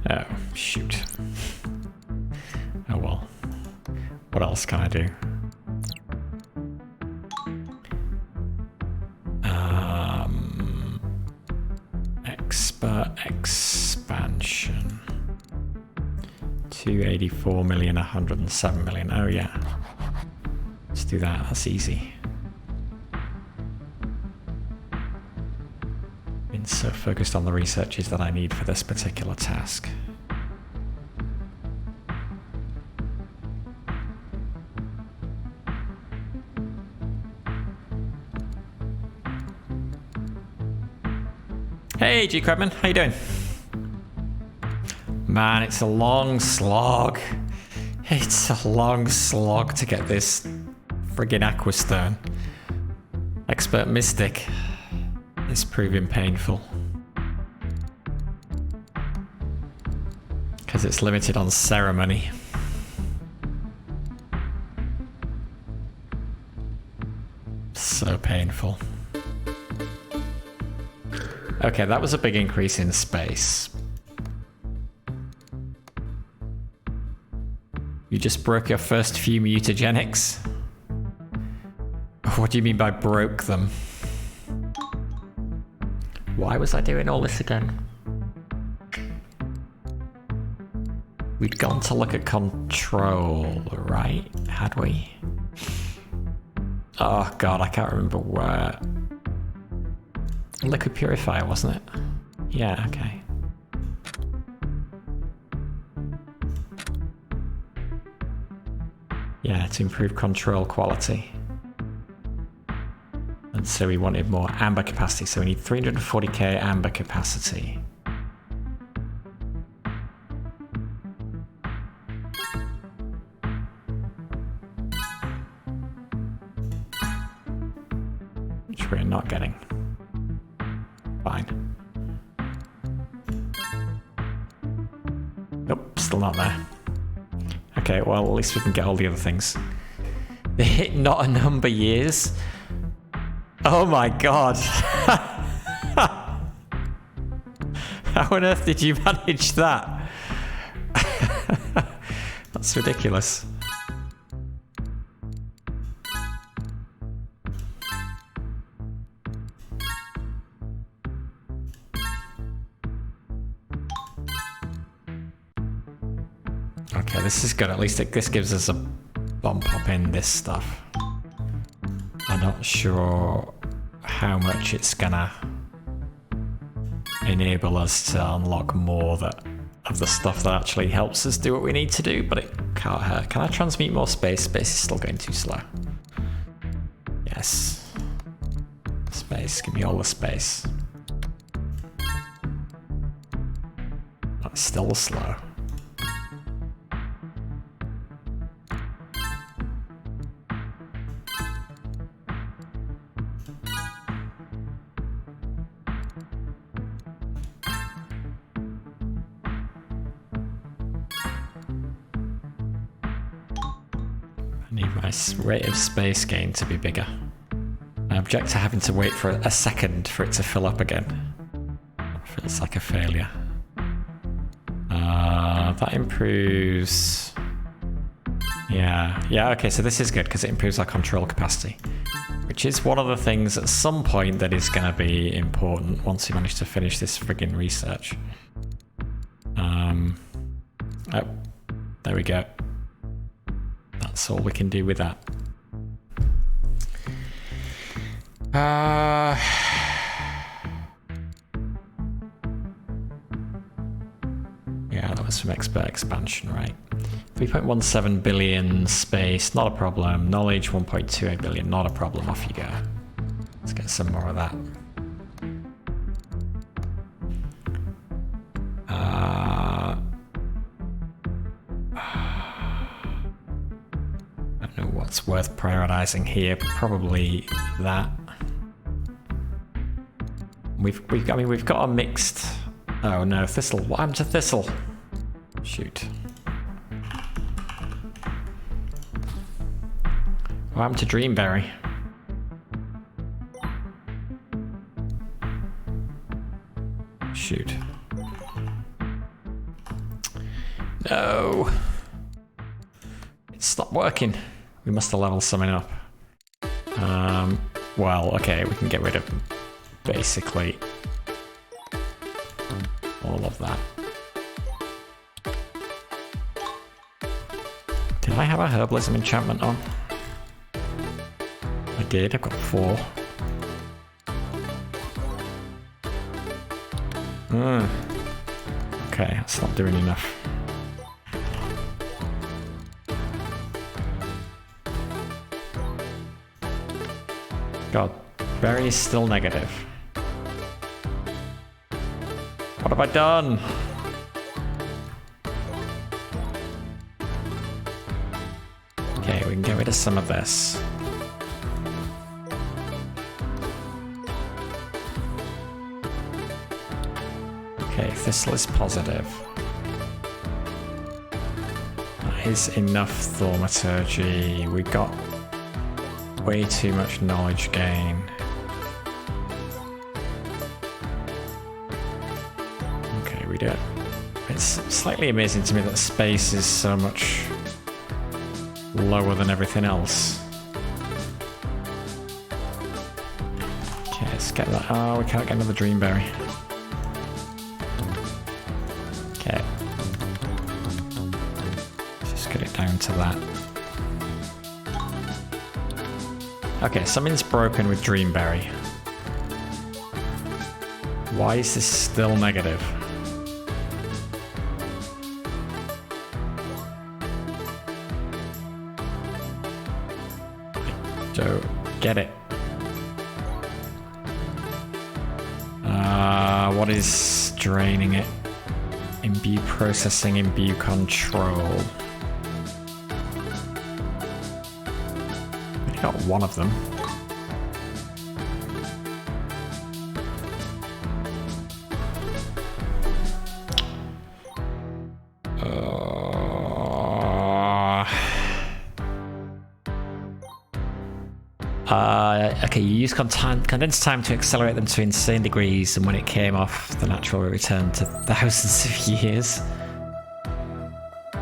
Oh, shoot. Oh well. What else can I do? Expert expansion. 284 million, 107 million. Oh yeah. Let's do that. That's easy. Been so focused on the researches that I need for this particular task. Hey G Crabman, how you doing? Man, it's a long slog. It's a long slog to get this friggin' Aqua Stone. Expert Mystic is proving painful. Because it's limited on ceremony. So painful. Okay, that was a big increase in space. You just broke your first few mutagenics? What do you mean by broke them? Why was I doing all this again? We'd gone to look at control, right? Had we? Oh god, I can't remember where. Liquid purifier, wasn't it? Yeah, okay. Yeah, to improve control quality. And so we wanted more amber capacity, so we need 340k amber capacity. Which we're not getting. Fine. Nope, still not there. Okay, well, at least we can get all the other things. They hit not a number years. Oh my god. How on earth did you manage that? That's ridiculous. Okay, this is good. At least this gives us a bump up in this stuff. I'm not sure how much it's gonna enable us to unlock more of the stuff that actually helps us do what we need to do, but it can't hurt. Can I transmute more space? Space is still going too slow. Yes. Space, give me all the space. That's still slow. Rate of space gain to be bigger. I object to having to wait for a second for it to fill up again. That feels like a failure. That improves... Yeah, okay, so this is good because it improves our control capacity, which Which is one of the things at some point that is going to be important once we manage to finish this friggin' research. Oh, there we go. That's all we can do with that. Yeah, that was from expert expansion, right? 3.17 billion space, not a problem. Knowledge, 1.28 billion, not a problem. Off you go. Let's get some more of that. I don't know what's worth prioritizing here. Probably that. We've got a mixed. Oh no, Thistle. What happened to Thistle? Shoot. What happened to Dreamberry? Shoot. No. It stopped working. We must have leveled something up. Well, okay, we can get rid of basically all of that. Did I have a herbalism enchantment on? I did, I've got 4. Okay, that's not doing enough. God, berry is still negative. What have I done? Okay, we can get rid of some of this. Okay, Thistle is positive. That is enough thaumaturgy. We got way too much knowledge gain. Okay, we do it. It's slightly amazing to me that space is so much lower than everything else. Okay, let's get that. Oh, we can't get another Dreamberry. Okay. Let's just get it down to that. Okay, something's broken with Dreamberry. Why is this still negative? I don't get it. What is draining it? Imbue processing, imbue control. We got one of them. Okay, you use condensed time to accelerate them to insane degrees, and when it came off, the natural returned to thousands of years.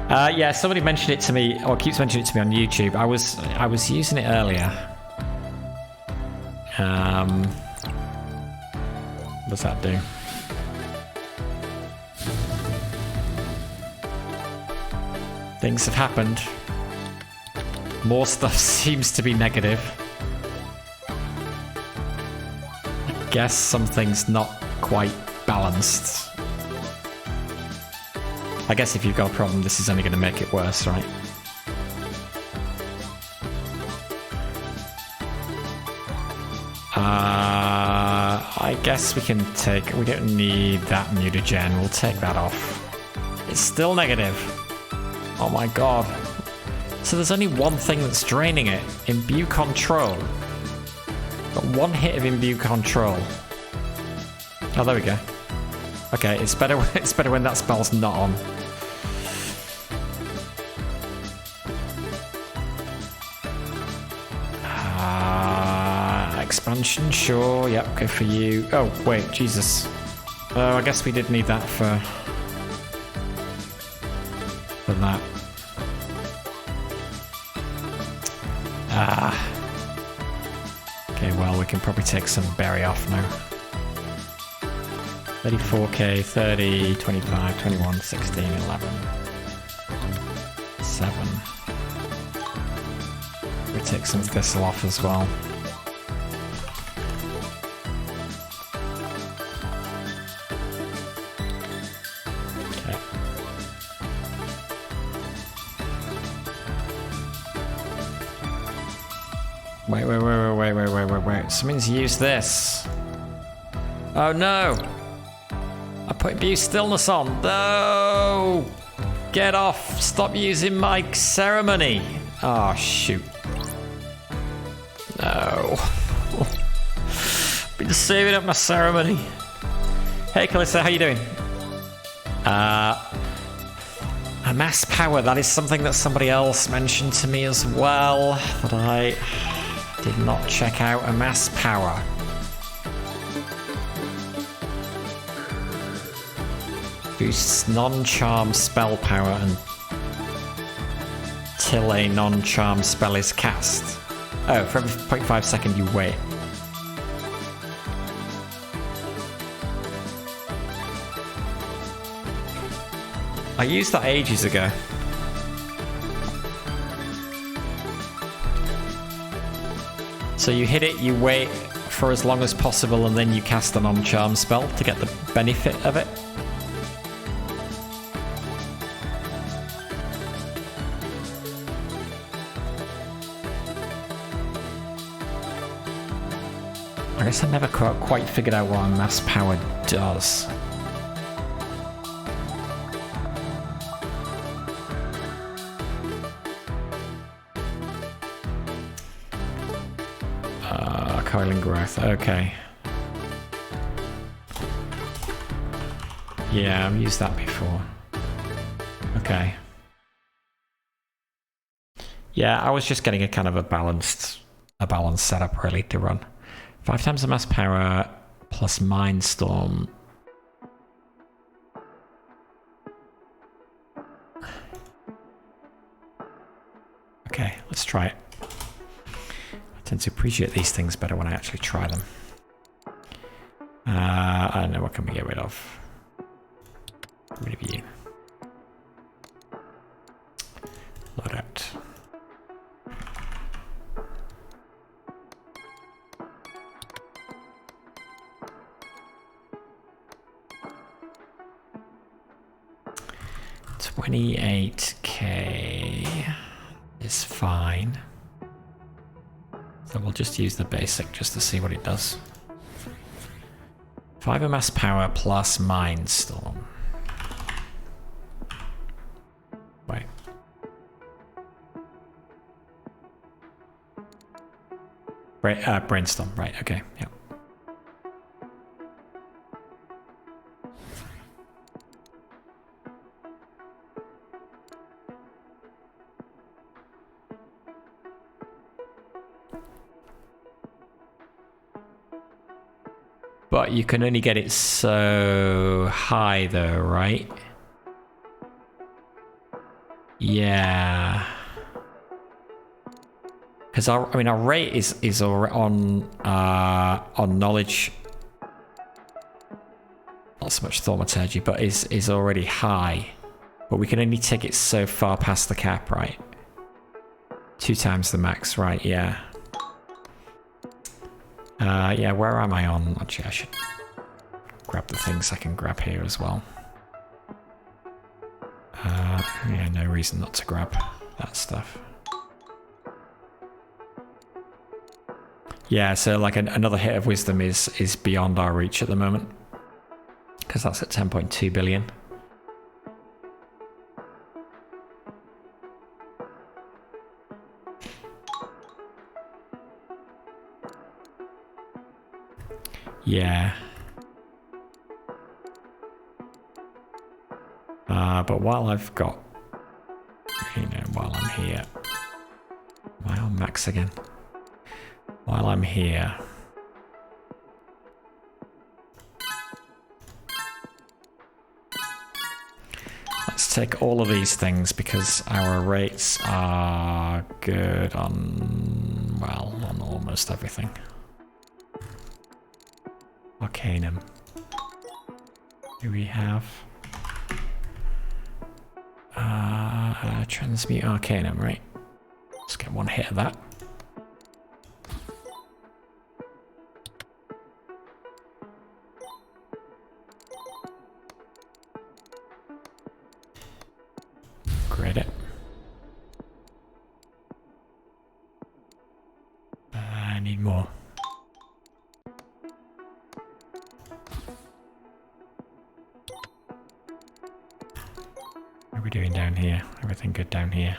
Yeah, somebody mentioned it to me, or keeps mentioning it to me on YouTube. I was using it earlier. What does that do? Things have happened. More stuff seems to be negative. I guess something's not quite balanced. I guess if you've got a problem, this is only going to make it worse, right? I guess we can take... We don't need that mutagen. We'll take that off. It's still negative. Oh my god. So there's only one thing that's draining it. Imbue control. Got one hit of imbue control. Oh, there we go. Okay, it's better when that spell's not on. Expansion, sure. Yep, go for you. Oh, wait, Jesus. Oh, I guess we did need that for that. can probably take some berry off now. 34k, 30, 25, 21, 16, 11, 7. We take some thistle off as well. Okay. Wait. Something's used this. Oh no! I put view stillness on. No! Get off! Stop using my ceremony! Oh shoot. No. Been saving up my ceremony. Hey Calista, how you doing? Amass power, that is something that somebody else mentioned to me as well, that I did not check out. Amass power. Boosts non-charm spell power until a non-charm spell is cast. Oh, for every 0.5 second you wait. I used that ages ago. So you hit it, you wait for as long as possible, and then you cast a non-charm spell to get the benefit of it. I guess I never quite figured out what mass power does. Coiling growth, okay. Yeah, I've used that before. Okay. Yeah, I was just getting a kind of a balanced setup really to run. 5 times the mass power plus Mindstorm. Okay, let's try it. I tend to appreciate these things better when I actually try them. I don't know, what can we get rid of? Get rid of you. Load out. $28k is fine. So we'll just use the basic just to see what it does. 5 mass power plus Mindstorm. Wait. Brainstorm, right, okay, yeah. But you can only get it so high though, right? Yeah. Because our rate is on knowledge. Not so much thaumaturgy, but is already high. But we can only take it so far past the cap, right? 2 times the max, right? Yeah. Yeah, where am I on? Actually, I should grab the things I can grab here as well. Yeah, no reason not to grab that stuff. Yeah, so like another hit of wisdom is beyond our reach at the moment. Because that's at 10.2 billion. Yeah. But while I've got, while I'm here, am I on max again? While I'm here, let's take all of these things because our rates are good on, well, on almost everything. Arcanum. Do we have... transmute Arcanum, right? Let's get one hit of that. Grade it. I need more. What are we doing down here? Everything good down here?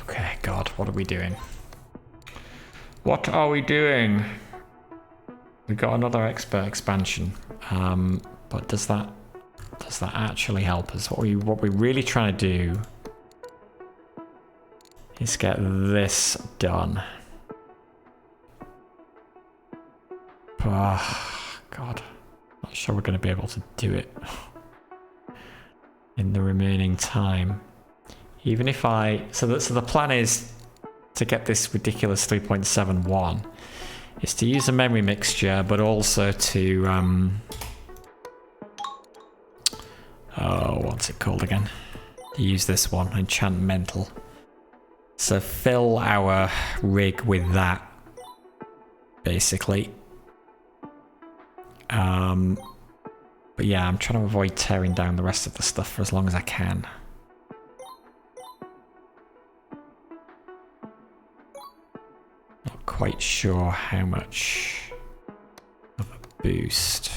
Okay, God, what are we doing? What are we doing? We got another expert expansion, but does that actually help us? What we're really trying to do is get this done. Oh, God, not sure we're going to be able to do it in the remaining time. Even if so the plan is to get this ridiculous 3.71 is to use a memory mixture, but also to oh, what's it called again? Use this one, enchantmental. So fill our rig with that, basically. But yeah, I'm trying to avoid tearing down the rest of the stuff for as long as I can. Not quite sure how much of a boost.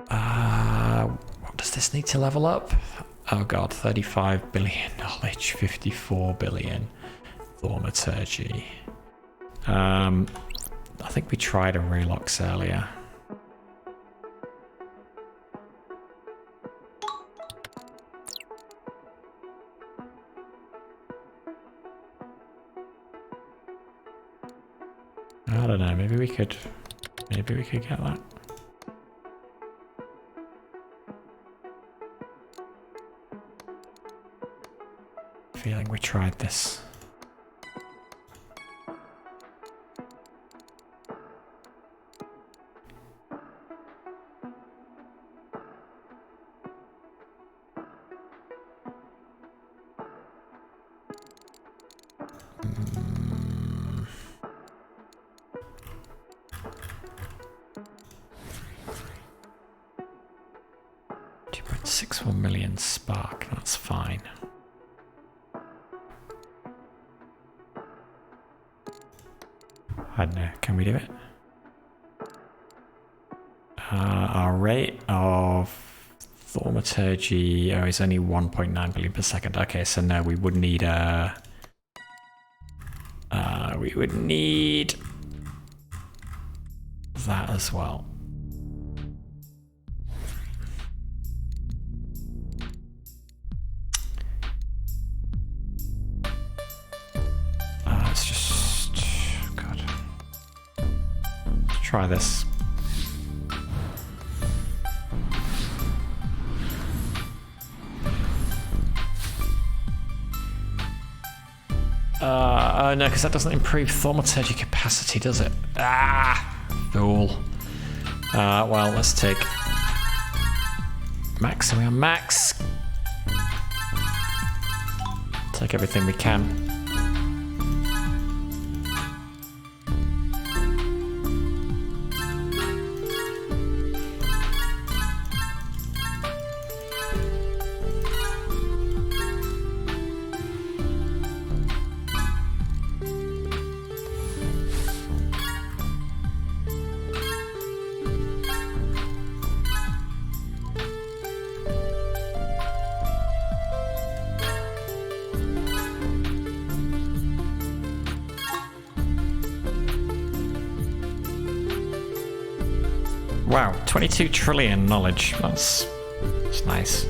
What does this need to level up? Oh God, 35 billion knowledge, 54 billion thaumaturgy. I think we tried a Relox earlier. I don't know, maybe we could get that. Feeling we tried this. $2.61 million spark, that's fine. I don't know, can we do it? Our rate of thaumaturgy is only 1.9 billion per second. Okay, so no, we would need we would need that as well. Let's just, God, let's try this. Oh no, because that doesn't improve thaumaturgy capacity, does it? Ah, fool. Well, let's take max. So we are max. Take everything we can. Wow, 22 trillion knowledge. That's nice.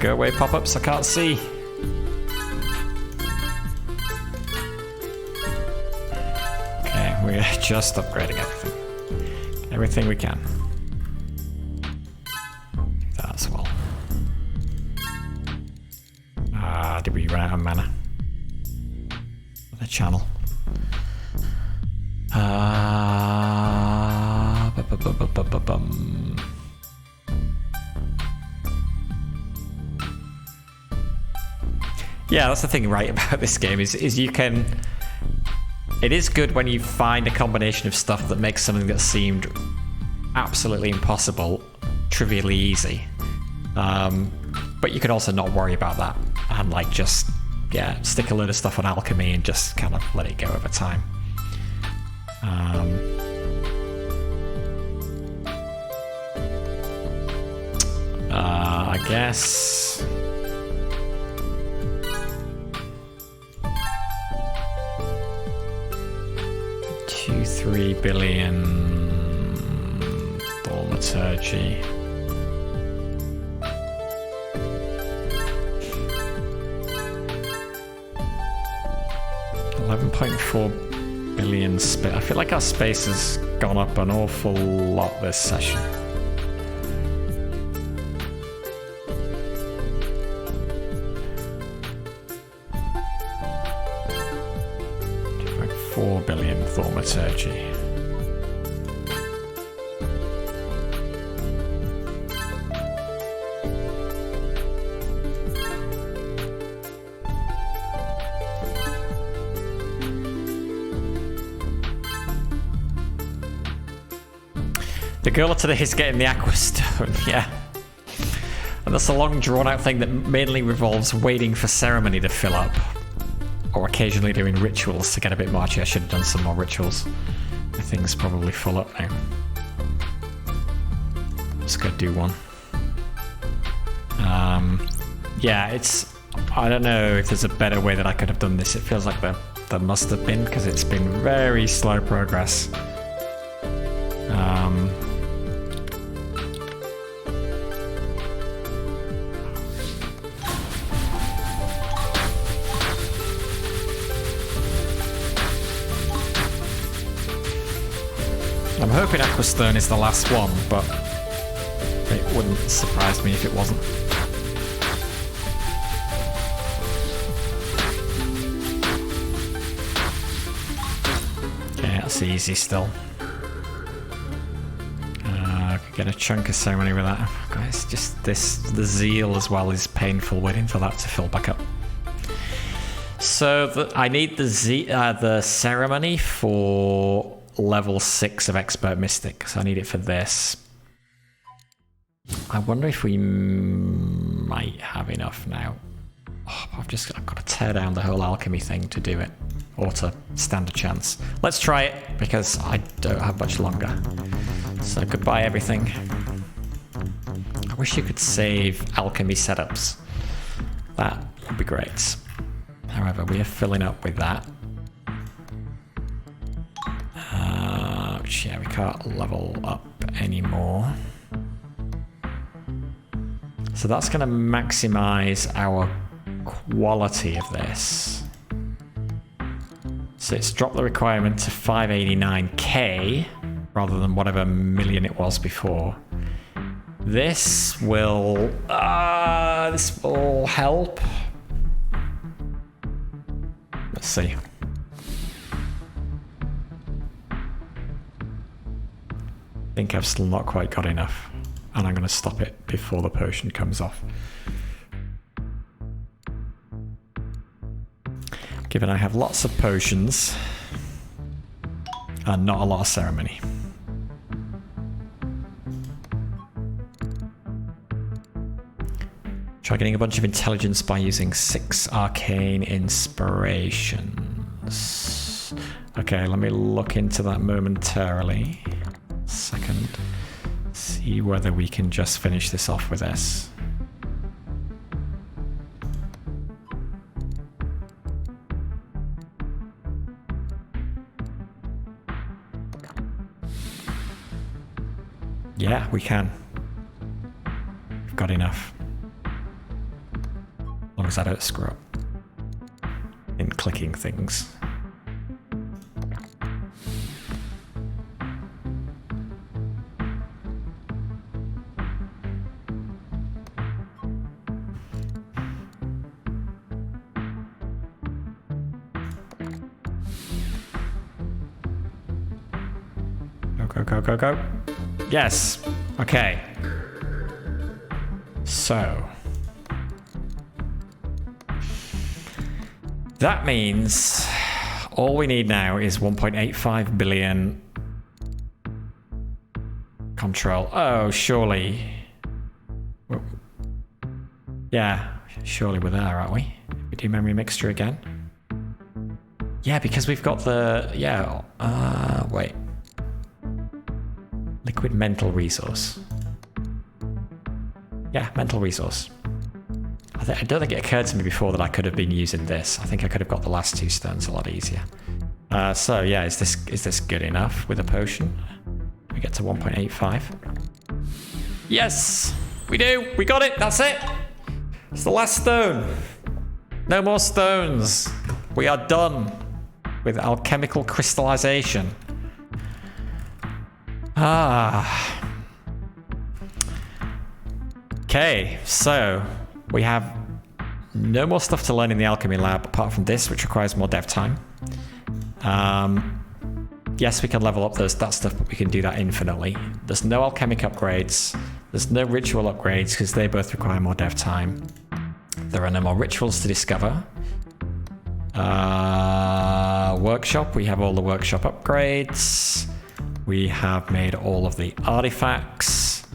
Go away, pop-ups, I can't see. Okay. We're just upgrading everything. Everything we can. That as well. Did we run out of mana? The channel. Yeah, that's the thing right about this game is you can... It is good when you find a combination of stuff that makes something that seemed absolutely impossible trivially easy. But you can also not worry about that and like just, yeah, stick a load of stuff on alchemy and just kind of let it go over time. I guess... 3 billion thaumaturgy. 11.4 billion space. I feel like our space has gone up an awful lot this session. $4 billion thaumaturgy. The goal of today is getting the Aqua Stone, yeah. And that's a long drawn out thing that mainly revolves waiting for ceremony to fill up. Or occasionally doing rituals to get a bit more. Actually, I should have done some more rituals. My thing's probably full up now. Just go do one. Yeah, it's... I don't know if there's a better way that I could have done this. It feels like there must have been, because it's been very slow progress. I'm hoping Aqua Stone is the last one, but it wouldn't surprise me if it wasn't. Okay, that's easy still. I could get a chunk of ceremony with that. Guys, just the zeal as well is painful waiting for that to fill back up. So I need the ceremony for level 6 of Expert Mystic, so I need it for this. I wonder if we might have enough now. Oh, I've got to tear down the whole alchemy thing to do it, or to stand a chance. Let's try it, because I don't have much longer. So goodbye everything. I wish you could save alchemy setups. That would be great. However, we are filling up with that. Yeah, we can't level up anymore. So that's going to maximize our quality of this. So it's dropped the requirement to 589k rather than whatever million it was before. This will help. Let's see. I think I've still not quite got enough, and I'm going to stop it before the potion comes off. Given I have lots of potions and not a lot of ceremony. Try getting a bunch of intelligence by using 6 arcane inspirations. Okay, let me look into that momentarily. Second, see whether we can just finish this off with this. Yeah, we can. We've got enough. As long as I don't screw up in clicking things. Go, go, go, go. Yes. Okay. So. That means all we need now is 1.85 billion control. Oh, surely. Yeah, surely we're there, aren't we? We do memory mixture again. Yeah, because we've got the... Yeah, wait. Liquid mental resource. Yeah, mental resource. I don't think it occurred to me before that I could have been using this. I think I could have got the last 2 stones a lot easier. So yeah, is this good enough with a potion? We get to 1.85. Yes, we do. We got it. That's it. It's the last stone. No more stones. We are done with alchemical crystallization. Okay, so we have no more stuff to learn in the alchemy lab apart from this, which requires more dev time. Yes, we can level up that stuff, but we can do that infinitely. There's no alchemic upgrades. There's no ritual upgrades because they both require more dev time. There are no more rituals to discover. Workshop, we have all the workshop upgrades. We have made all of the artifacts.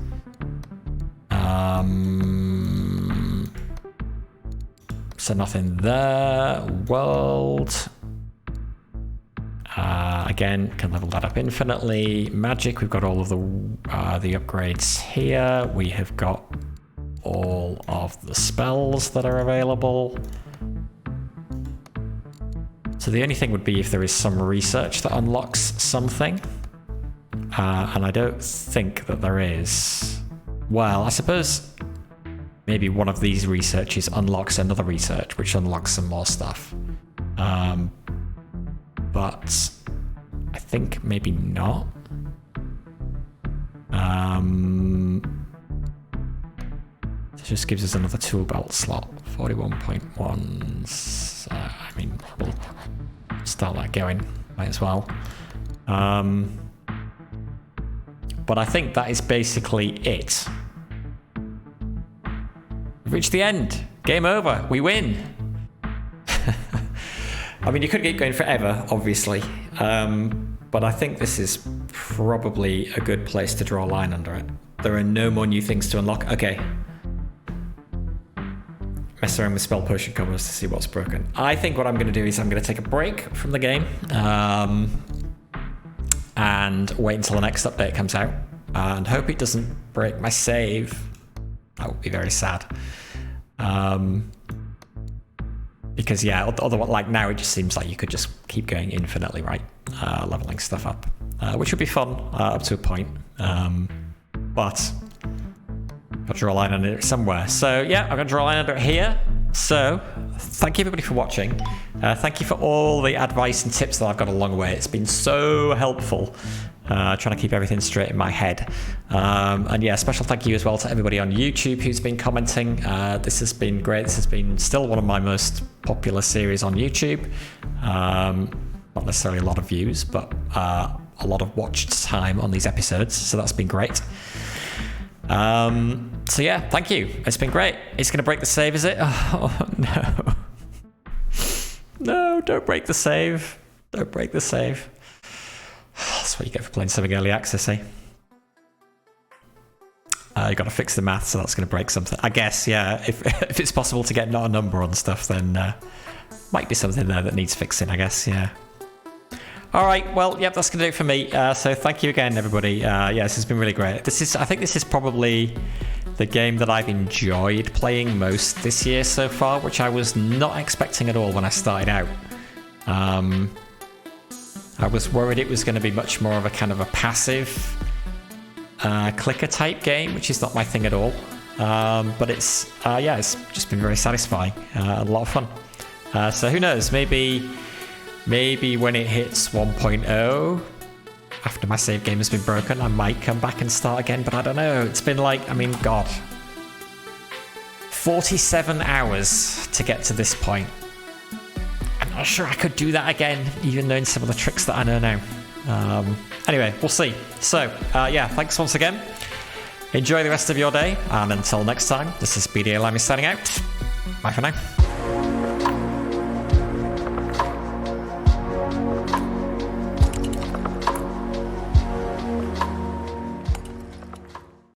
So nothing there. World. Again, can level that up infinitely. Magic, we've got all of the upgrades here. We have got all of the spells that are available. So the only thing would be if there is some research that unlocks something. And I don't think that there is. Well, I suppose maybe one of these researches unlocks another research, which unlocks some more stuff. But I think maybe not. This just gives us another tool belt slot, 41.1. So, I mean, we'll start that going, might as well. But I think that is basically it. We've reached the end. Game over. We win. I mean, you could keep going forever, obviously. But I think this is probably a good place to draw a line under it. There are no more new things to unlock. Okay. Mess around with spell potion combos to see what's broken. I think what I'm going to do is I'm going to take a break from the game. And wait until the next update comes out. And hope it doesn't break my save. That would be very sad. Because yeah, otherwise, like now it just seems like you could just keep going infinitely, right? Leveling stuff up, which would be fun up to a point. But I've got to draw a line under it somewhere. So yeah, I'm going to draw a line under it here. So thank you everybody for watching. Thank you for all the advice and tips that I've got along the way. It's been so helpful. Trying to keep everything straight in my head. And yeah, special thank you as well to everybody on YouTube who's been commenting. This has been great. This has been still one of my most popular series on YouTube. Not necessarily a lot of views, but a lot of watched time on these episodes. So that's been great. So yeah, thank you. It's been great. It's going to break the save, is it? Oh, no. No, don't break the save. Don't break the save. That's what you get for playing something early access, eh? You've got to fix the math, so that's going to break something. I guess, yeah. If it's possible to get not a number on stuff, then might be something there that needs fixing, I guess, yeah. All right, well, yep, that's going to do it for me. So thank you again, everybody. Yeah, this has been really great. I think this is probably the game that I've enjoyed playing most this year so far, which I was not expecting at all when I started out. I was worried it was going to be much more of a kind of a passive clicker type game, which is not my thing at all. But it's just been very satisfying, a lot of fun. So who knows, maybe when it hits 1.0, after my save game has been broken, I might come back and start again, but I don't know. It's been like, I mean, God, 47 hours to get to this point. I'm not sure I could do that again, even knowing some of the tricks that I know now. Anyway, we'll see. So, yeah, thanks once again. Enjoy the rest of your day, and until next time, this is BD Alchemy signing out. Bye for now.